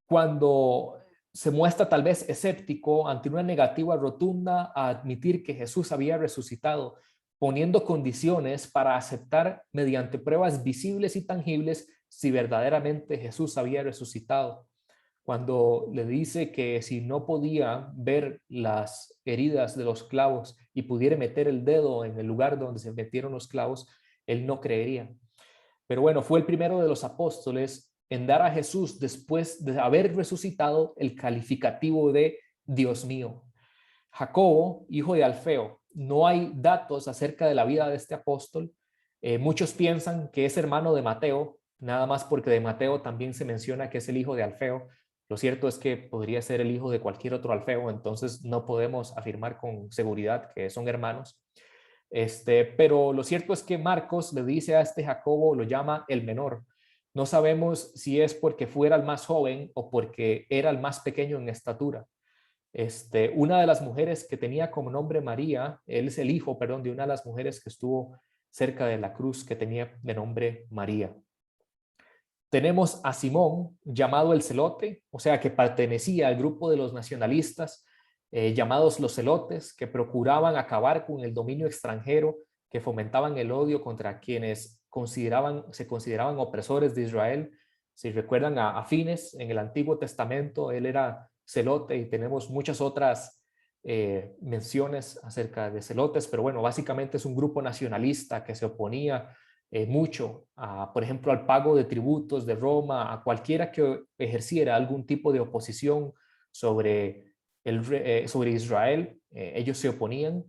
cuando se muestra tal vez escéptico ante una negativa rotunda a admitir que Jesús había resucitado, poniendo condiciones para aceptar mediante pruebas visibles y tangibles si verdaderamente Jesús había resucitado. Cuando le dice que si no podía ver las heridas de los clavos y pudiera meter el dedo en el lugar donde se metieron los clavos, él no creería. Pero bueno, fue el primero de los apóstoles en dar a Jesús, después de haber resucitado, el calificativo de Dios mío. Jacobo, hijo de Alfeo, no hay datos acerca de la vida de este apóstol. Muchos piensan que es hermano de Mateo, nada más porque de Mateo también se menciona que es el hijo de Alfeo. Lo cierto es que podría ser el hijo de cualquier otro Alfeo, entonces no podemos afirmar con seguridad que son hermanos. Pero lo cierto es que Marcos le dice a este Jacobo, lo llama el menor. No sabemos si es porque fuera el más joven o porque era el más pequeño en estatura. Una de las mujeres que tenía como nombre María, él es el hijo, perdón, de una de las mujeres que estuvo cerca de la cruz que tenía de nombre María. Tenemos a Simón, llamado el Celote, o sea, que pertenecía al grupo de los nacionalistas, llamados los celotes, que procuraban acabar con el dominio extranjero, que fomentaban el odio contra quienes se consideraban opresores de Israel. Si recuerdan a Fines en el Antiguo Testamento, él era celote y tenemos muchas otras menciones acerca de celotes, pero bueno, básicamente es un grupo nacionalista que se oponía mucho, por ejemplo, al pago de tributos de Roma, a cualquiera que ejerciera algún tipo de oposición sobre sobre Israel, ellos se oponían.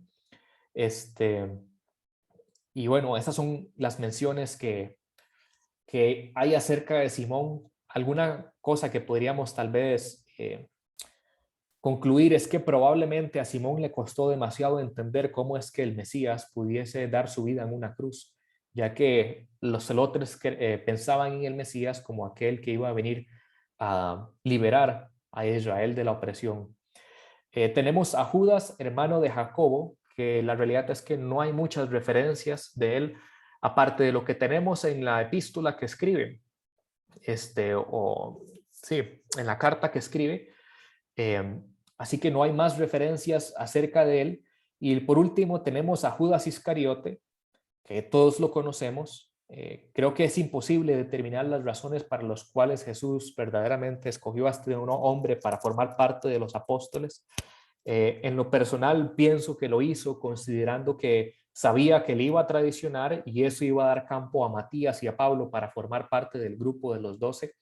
Y bueno, esas son las menciones que hay acerca de Simón. Alguna cosa que podríamos tal vez concluir es que probablemente a Simón le costó demasiado entender cómo es que el Mesías pudiese dar su vida en una cruz, ya que los celotes pensaban en el Mesías como aquel que iba a venir a liberar a Israel de la opresión. Tenemos a Judas, hermano de Jacobo, que la realidad es que no hay muchas referencias de él, aparte de lo que tenemos en la epístola que escribe, sí, en la carta que escribe. Así que no hay más referencias acerca de él. Y por último tenemos a Judas Iscariote, que todos lo conocemos. Creo que es imposible determinar las razones para las cuales Jesús verdaderamente escogió a este hombre para formar parte de los apóstoles. En lo personal pienso que lo hizo considerando que sabía que le iba a traicionar y eso iba a dar campo a Matías y a Pablo para formar parte del grupo de los 12.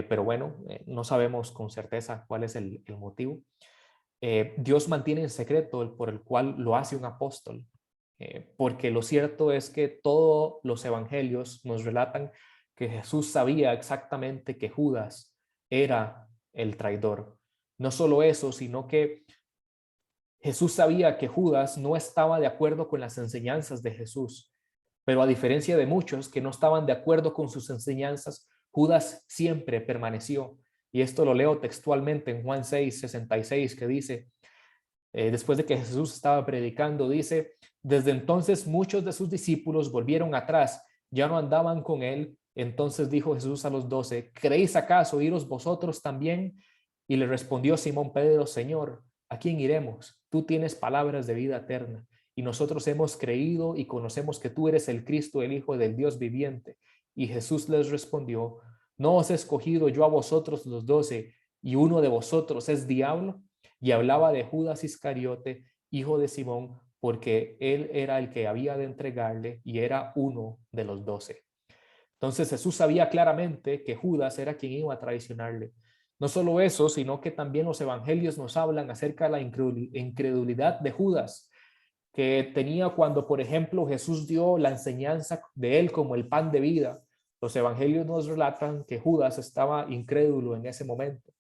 pero bueno, no sabemos con certeza cuál es el motivo. Dios mantiene en secreto el por el cual lo hace un apóstol, porque lo cierto es que todos los evangelios nos relatan que Jesús sabía exactamente que Judas era el traidor. No solo eso, sino que Jesús sabía que Judas no estaba de acuerdo con las enseñanzas de Jesús, pero a diferencia de muchos que no estaban de acuerdo con sus enseñanzas, Judas siempre permaneció. Y esto lo leo textualmente en Juan 6:66, que dice, después de que Jesús estaba predicando, dice, desde entonces muchos de sus discípulos volvieron atrás, ya no andaban con él. Entonces dijo Jesús a los 12, ¿creéis acaso iros vosotros también? Y le respondió Simón Pedro, Señor, ¿a quién iremos? Tú tienes palabras de vida eterna, y nosotros hemos creído y conocemos que tú eres el Cristo, el Hijo del Dios viviente. Y Jesús les respondió, ¿no os he escogido yo a vosotros los 12, y uno de vosotros es diablo? Y hablaba de Judas Iscariote, hijo de Simón, porque él era el que había de entregarle y era uno de los 12. Entonces Jesús sabía claramente que Judas era quien iba a traicionarle. No solo eso, sino que también los evangelios nos hablan acerca de la incredulidad de Judas, que tenía cuando, por ejemplo, Jesús dio la enseñanza de él como el pan de vida. Los evangelios nos relatan que Judas estaba incrédulo en ese momento.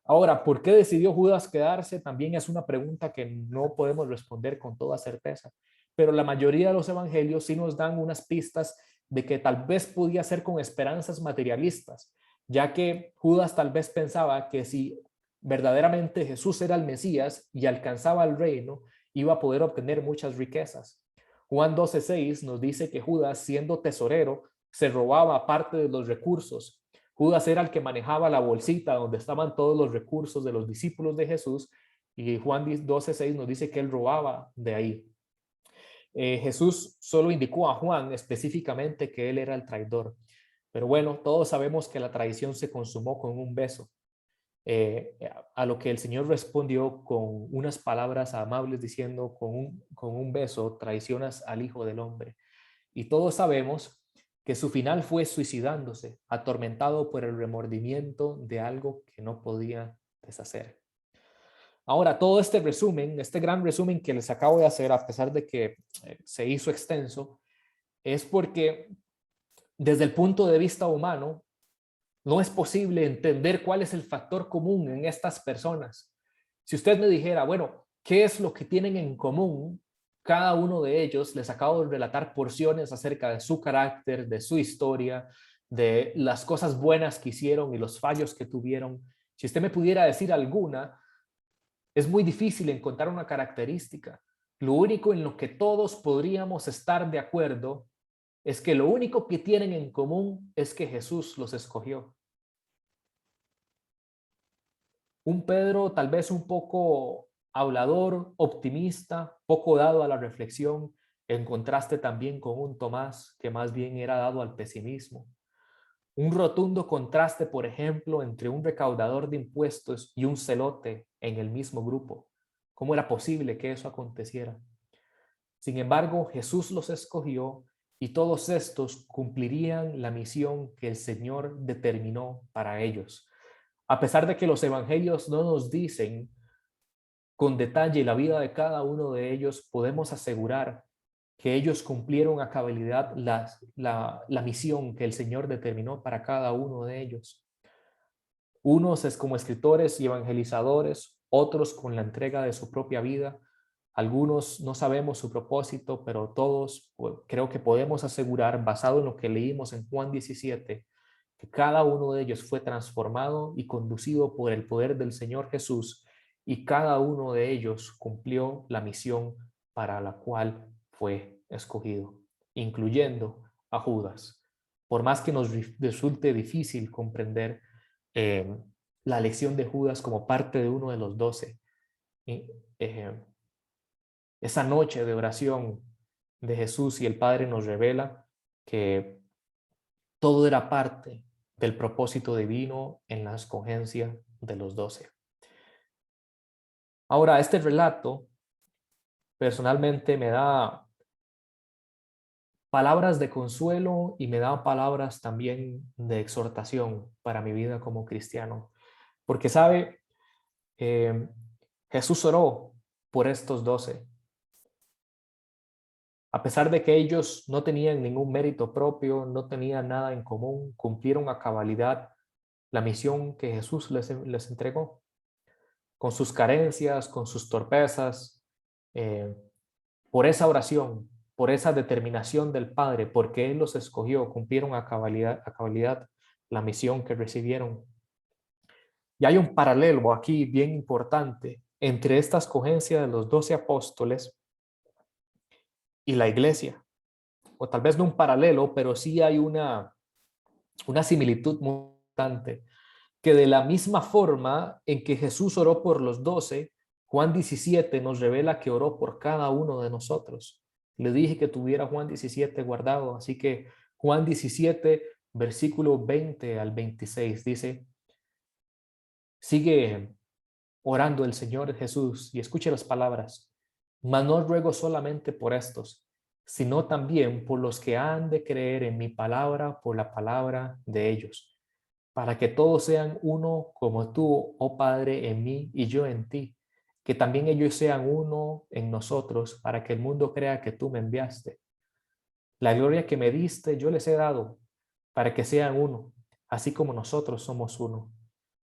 Ahora, ¿por qué decidió Judas quedarse? También es una pregunta que no podemos responder con toda certeza, pero la mayoría de los evangelios sí nos dan unas pistas de que tal vez podía ser con esperanzas materialistas, ya que Judas tal vez pensaba que si verdaderamente Jesús era el Mesías y alcanzaba el reino, iba a poder obtener muchas riquezas. Juan 12:6 nos dice que Judas, siendo tesorero, se robaba parte de los recursos. Judas era el que manejaba la bolsita donde estaban todos los recursos de los discípulos de Jesús, y Juan 12:6 nos dice que él robaba de ahí. Jesús solo indicó a Juan específicamente que él era el traidor. Pero bueno, todos sabemos que la traición se consumó con un beso, a lo que el Señor respondió con unas palabras amables diciendo, con un beso traicionas al Hijo del Hombre. Y todos sabemos que su final fue suicidándose, atormentado por el remordimiento de algo que no podía deshacer. Ahora, todo este resumen, este gran resumen que les acabo de hacer, a pesar de que se hizo extenso, es porque desde el punto de vista humano, no es posible entender cuál es el factor común en estas personas. Si usted me dijera, bueno, ¿qué es lo que tienen en común cada uno de ellos? Les acabo de relatar porciones acerca de su carácter, de su historia, de las cosas buenas que hicieron y los fallos que tuvieron. Si usted me pudiera decir alguna, es muy difícil encontrar una característica. Lo único en lo que todos podríamos estar de acuerdo es que lo único que tienen en común es que Jesús los escogió. Un Pedro tal vez un poco hablador, optimista, poco dado a la reflexión, en contraste también con un Tomás que más bien era dado al pesimismo. Un rotundo contraste, por ejemplo, entre un recaudador de impuestos y un celote en el mismo grupo. ¿Cómo era posible que eso aconteciera? Sin embargo, Jesús los escogió y todos estos cumplirían la misión que el Señor determinó para ellos. A pesar de que los evangelios no nos dicen con detalle la vida de cada uno de ellos, podemos asegurar que ellos cumplieron a cabalidad la misión que el Señor determinó para cada uno de ellos. Unos es como escritores y evangelizadores, otros con la entrega de su propia vida. Algunos no sabemos su propósito, pero todos creo que podemos asegurar, basado en lo que leímos en Juan 17, que cada uno de ellos fue transformado y conducido por el poder del Señor Jesús, y cada uno de ellos cumplió la misión para la cual fue escogido, incluyendo a Judas. Por más que nos resulte difícil comprender eh, la elección de Judas como parte de uno de los 12, eh, esa noche de oración de Jesús y el Padre nos revela que todo era parte del propósito divino en la escogencia de los 12. Ahora, este relato personalmente me da palabras de consuelo y me da palabras también de exhortación para mi vida como cristiano. Porque sabe, eh, Jesús oró por estos 12. A pesar de que ellos no tenían ningún mérito propio, no tenían nada en común, cumplieron a cabalidad la misión que Jesús les entregó, con sus carencias, con sus torpezas, eh, por esa oración, por esa determinación del Padre, porque Él los escogió, cumplieron a cabalidad la misión que recibieron. Y hay un paralelo aquí bien importante entre esta escogencia de los 12 apóstoles y la iglesia, o tal vez no un paralelo, pero sí hay una similitud muy importante, que de la misma forma en que Jesús oró por los 12, Juan 17 nos revela que oró por cada uno de nosotros. Le dije que tuviera Juan 17 guardado, así que Juan 17, versículo 20 al 26 dice, sigue orando el Señor Jesús y escuche las palabras, mas no ruego solamente por estos, sino también por los que han de creer en mi palabra por la palabra de ellos, para que todos sean uno como tú, oh Padre, en mí y yo en ti, que también ellos sean uno en nosotros, para que el mundo crea que tú me enviaste. La gloria que me diste yo les he dado, para que sean uno, así como nosotros somos uno.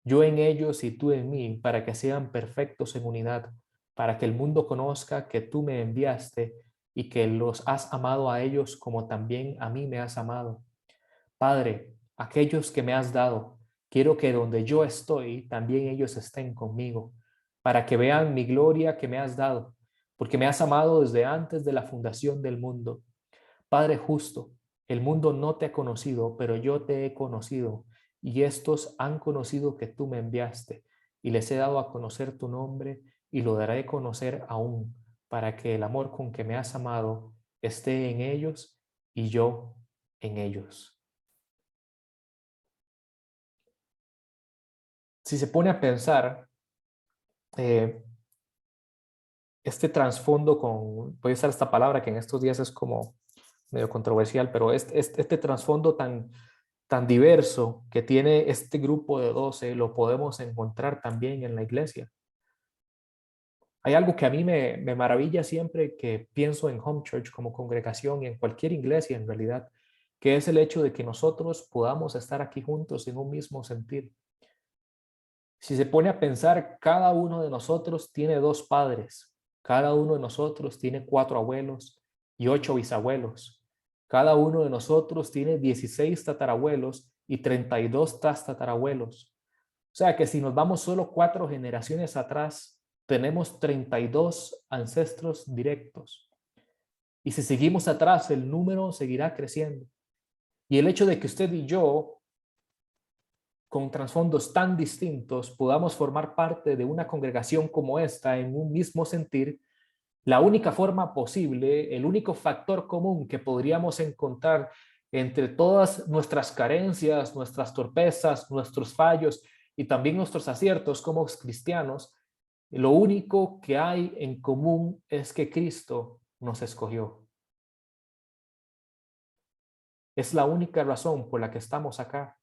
Yo en ellos y tú en mí, para que sean perfectos en unidad, para que el mundo conozca que tú me enviaste y que los has amado a ellos como también a mí me has amado. Padre, aquellos que me has dado, quiero que donde yo estoy, también ellos estén conmigo, para que vean mi gloria que me has dado, porque me has amado desde antes de la fundación del mundo. Padre justo, el mundo no te ha conocido, pero yo te he conocido, y estos han conocido que tú me enviaste, y les he dado a conocer tu nombre, y lo daré a conocer aún, para que el amor con que me has amado esté en ellos y yo en ellos. Si se pone a pensar, eh, este trasfondo con, voy a usar esta palabra que en estos días es como medio controversial, pero este trasfondo tan diverso que tiene este grupo de 12 lo podemos encontrar también en la iglesia. Hay algo que a mí me maravilla siempre que pienso en Home Church como congregación y en cualquier iglesia en realidad, que es el hecho de que nosotros podamos estar aquí juntos en un mismo sentir. Si se pone a pensar, cada uno de nosotros tiene 2 padres, cada uno de nosotros tiene 4 abuelos y 8 bisabuelos, cada uno de nosotros tiene 16 tatarabuelos y 32 tatarabuelos. O sea que si nos vamos solo 4 generaciones atrás, tenemos 32 ancestros directos. Y si seguimos atrás, el número seguirá creciendo. Y el hecho de que usted y yo, con trasfondos tan distintos, podamos formar parte de una congregación como esta en un mismo sentir, la única forma posible, el único factor común que podríamos encontrar entre todas nuestras carencias, nuestras torpezas, nuestros fallos y también nuestros aciertos como cristianos, lo único que hay en común es que Cristo nos escogió. Es la única razón por la que estamos acá.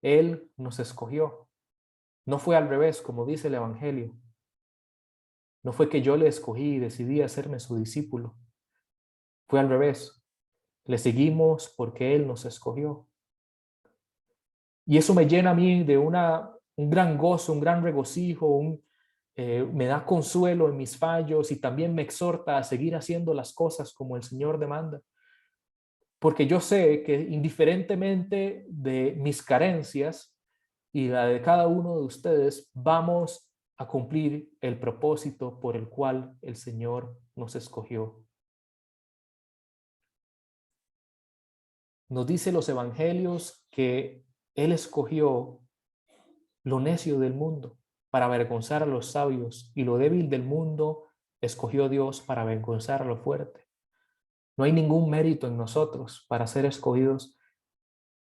Él nos escogió. No fue al revés, como dice el Evangelio. No fue que yo le escogí y decidí hacerme su discípulo. Fue al revés. Le seguimos porque Él nos escogió. Y eso me llena a mí de un gran gozo, un gran regocijo, me da consuelo en mis fallos y también me exhorta a seguir haciendo las cosas como el Señor demanda. Porque yo sé que indiferentemente de mis carencias y la de cada uno de ustedes, vamos a cumplir el propósito por el cual el Señor nos escogió. Nos dice los evangelios que Él escogió lo necio del mundo para avergonzar a los sabios y lo débil del mundo escogió Dios para avergonzar a lo fuerte. No hay ningún mérito en nosotros para ser escogidos.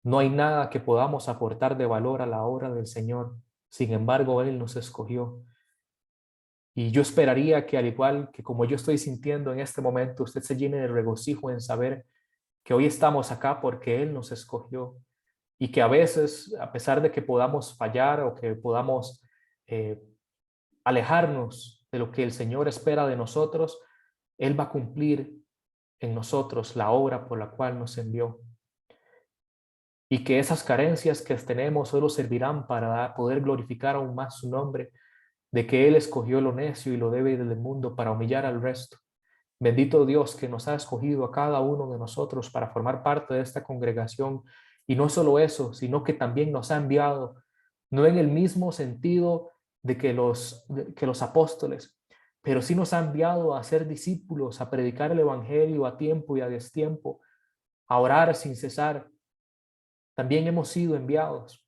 No hay nada que podamos aportar de valor a la obra del Señor. Sin embargo, Él nos escogió. Y yo esperaría que al igual que como yo estoy sintiendo en este momento, usted se llene de regocijo en saber que hoy estamos acá porque Él nos escogió y que a veces, a pesar de que podamos fallar o que podamos eh, alejarnos de lo que el Señor espera de nosotros, Él va a cumplir en nosotros la obra por la cual nos envió. Y que esas carencias que tenemos solo servirán para poder glorificar aún más su nombre, de que Él escogió lo necio y lo débil del mundo para humillar al resto. Bendito Dios que nos ha escogido a cada uno de nosotros para formar parte de esta congregación. Y no solo eso, sino que también nos ha enviado, no en el mismo sentido de que los apóstoles, pero sí nos ha enviado a ser discípulos, a predicar el evangelio a tiempo y a destiempo, a orar sin cesar. También hemos sido enviados.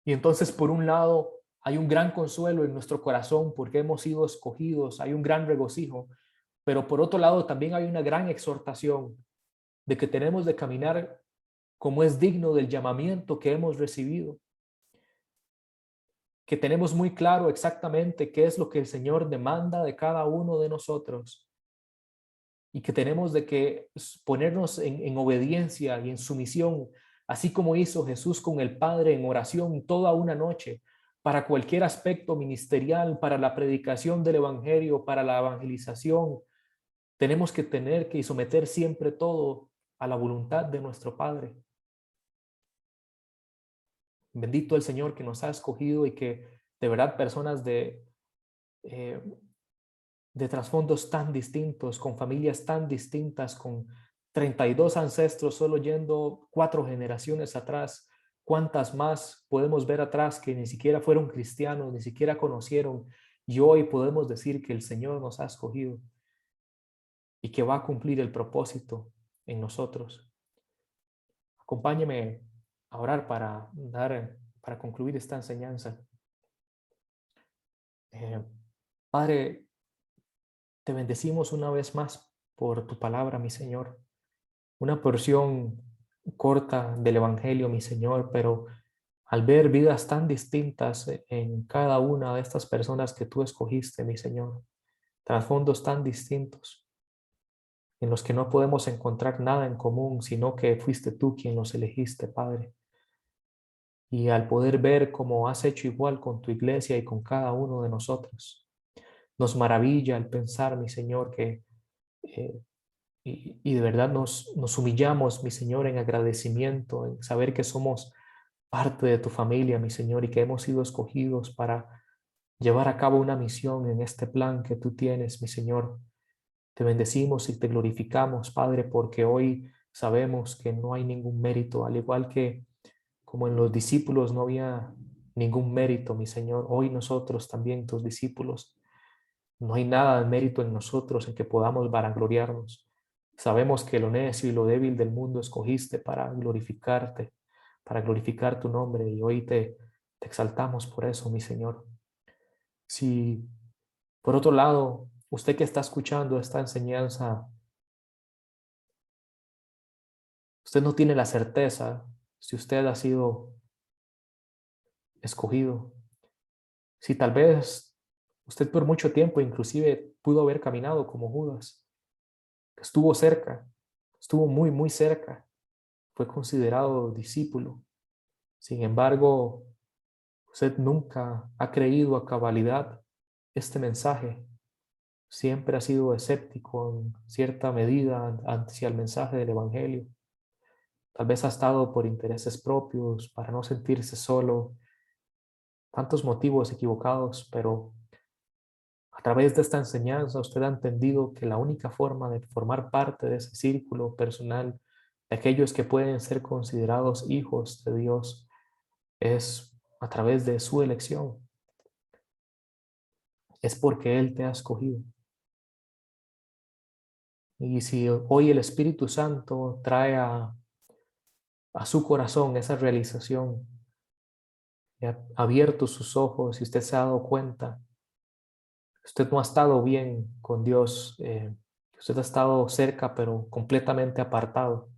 Y entonces, por un lado, hay un gran consuelo en nuestro corazón porque hemos sido escogidos, hay un gran regocijo, pero por otro lado también hay una gran exhortación de que tenemos de caminar como es digno del llamamiento que hemos recibido, que tenemos muy claro exactamente qué es lo que el Señor demanda de cada uno de nosotros y que tenemos de que ponernos en obediencia y en sumisión, así como hizo Jesús con el Padre en oración toda una noche, para cualquier aspecto ministerial, para la predicación del Evangelio, para la evangelización. Tenemos que tener que someter siempre todo a la voluntad de nuestro Padre. Bendito el Señor que nos ha escogido y que de verdad personas eh, de trasfondos tan distintos, con familias tan distintas, con 32 ancestros solo yendo 4 generaciones atrás. ¿Cuántas más podemos ver atrás que ni siquiera fueron cristianos, ni siquiera conocieron? Y hoy podemos decir que el Señor nos ha escogido y que va a cumplir el propósito en nosotros. Acompáñeme a orar para concluir esta enseñanza. Padre, te bendecimos una vez más por tu palabra, mi Señor. Una porción corta del Evangelio, mi Señor, pero al ver vidas tan distintas en cada una de estas personas que tú escogiste, mi Señor, trasfondos tan distintos, en los que no podemos encontrar nada en común, sino que fuiste tú quien los elegiste, Padre. Y al poder ver cómo has hecho igual con tu iglesia y con cada uno de nosotros, nos maravilla el pensar, mi Señor, que eh, y de verdad nos humillamos, mi Señor, en agradecimiento, en saber que somos parte de tu familia, mi Señor, y que hemos sido escogidos para llevar a cabo una misión en este plan que tú tienes, mi Señor. Te bendecimos y te glorificamos, Padre, porque hoy sabemos que no hay ningún mérito, al igual que como en los discípulos no había ningún mérito, mi Señor. Hoy nosotros también, tus discípulos, no hay nada de mérito en nosotros en que podamos vanagloriarnos. Sabemos que lo necio y lo débil del mundo escogiste para glorificarte, para glorificar tu nombre, y hoy te exaltamos por eso, mi Señor. Si por otro lado, usted que está escuchando esta enseñanza, usted no tiene la certeza si usted ha sido escogido, si tal vez usted por mucho tiempo inclusive pudo haber caminado como Judas, estuvo cerca, estuvo muy, muy cerca, fue considerado discípulo. Sin embargo, usted nunca ha creído a cabalidad este mensaje. Siempre ha sido escéptico en cierta medida hacia el mensaje del Evangelio. Tal vez ha estado por intereses propios, para no sentirse solo, tantos motivos equivocados, pero a través de esta enseñanza usted ha entendido que la única forma de formar parte de ese círculo personal de aquellos que pueden ser considerados hijos de Dios es a través de su elección. Es porque Él te ha escogido. Y si hoy el Espíritu Santo trae a su corazón esa realización, y ha abierto sus ojos y usted se ha dado cuenta, usted no ha estado bien con Dios, usted ha estado cerca pero completamente apartado.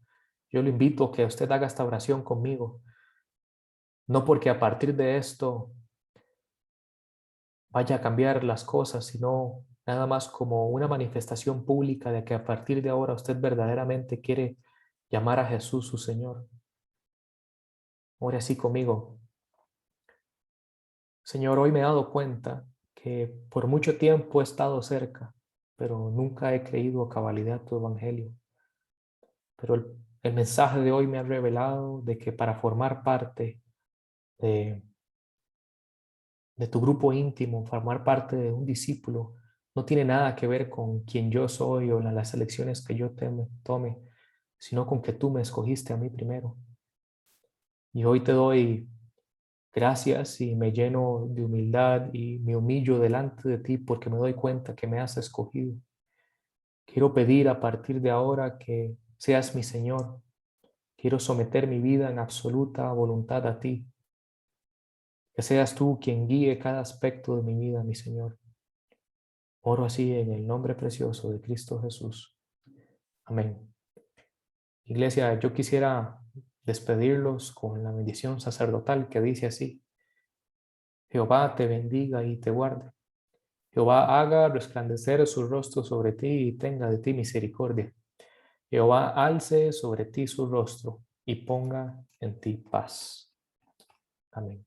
Yo le invito a que usted haga esta oración conmigo, no porque a partir de esto vaya a cambiar las cosas, sino nada más como una manifestación pública de que a partir de ahora usted verdaderamente quiere llamar a Jesús su Señor. Ore así conmigo. Señor, hoy me he dado cuenta que por mucho tiempo he estado cerca, pero nunca he creído a cabalidad tu evangelio. Pero el mensaje de hoy me ha revelado de que para formar parte de, de tu grupo íntimo, formar parte de un discípulo, no tiene nada que ver con quién yo soy o las elecciones que yo tome, sino con que tú me escogiste a mí primero. Y hoy te doy gracias y me lleno de humildad y me humillo delante de ti porque me doy cuenta que me has escogido. Quiero pedir a partir de ahora que seas mi Señor. Quiero someter mi vida en absoluta voluntad a ti. Que seas tú quien guíe cada aspecto de mi vida, mi Señor. Oro así en el nombre precioso de Cristo Jesús. Amén. Iglesia, yo quisiera despedirlos con la bendición sacerdotal que dice así: Jehová te bendiga y te guarde. Jehová haga resplandecer su rostro sobre ti y tenga de ti misericordia. Jehová alce sobre ti su rostro y ponga en ti paz. Amén.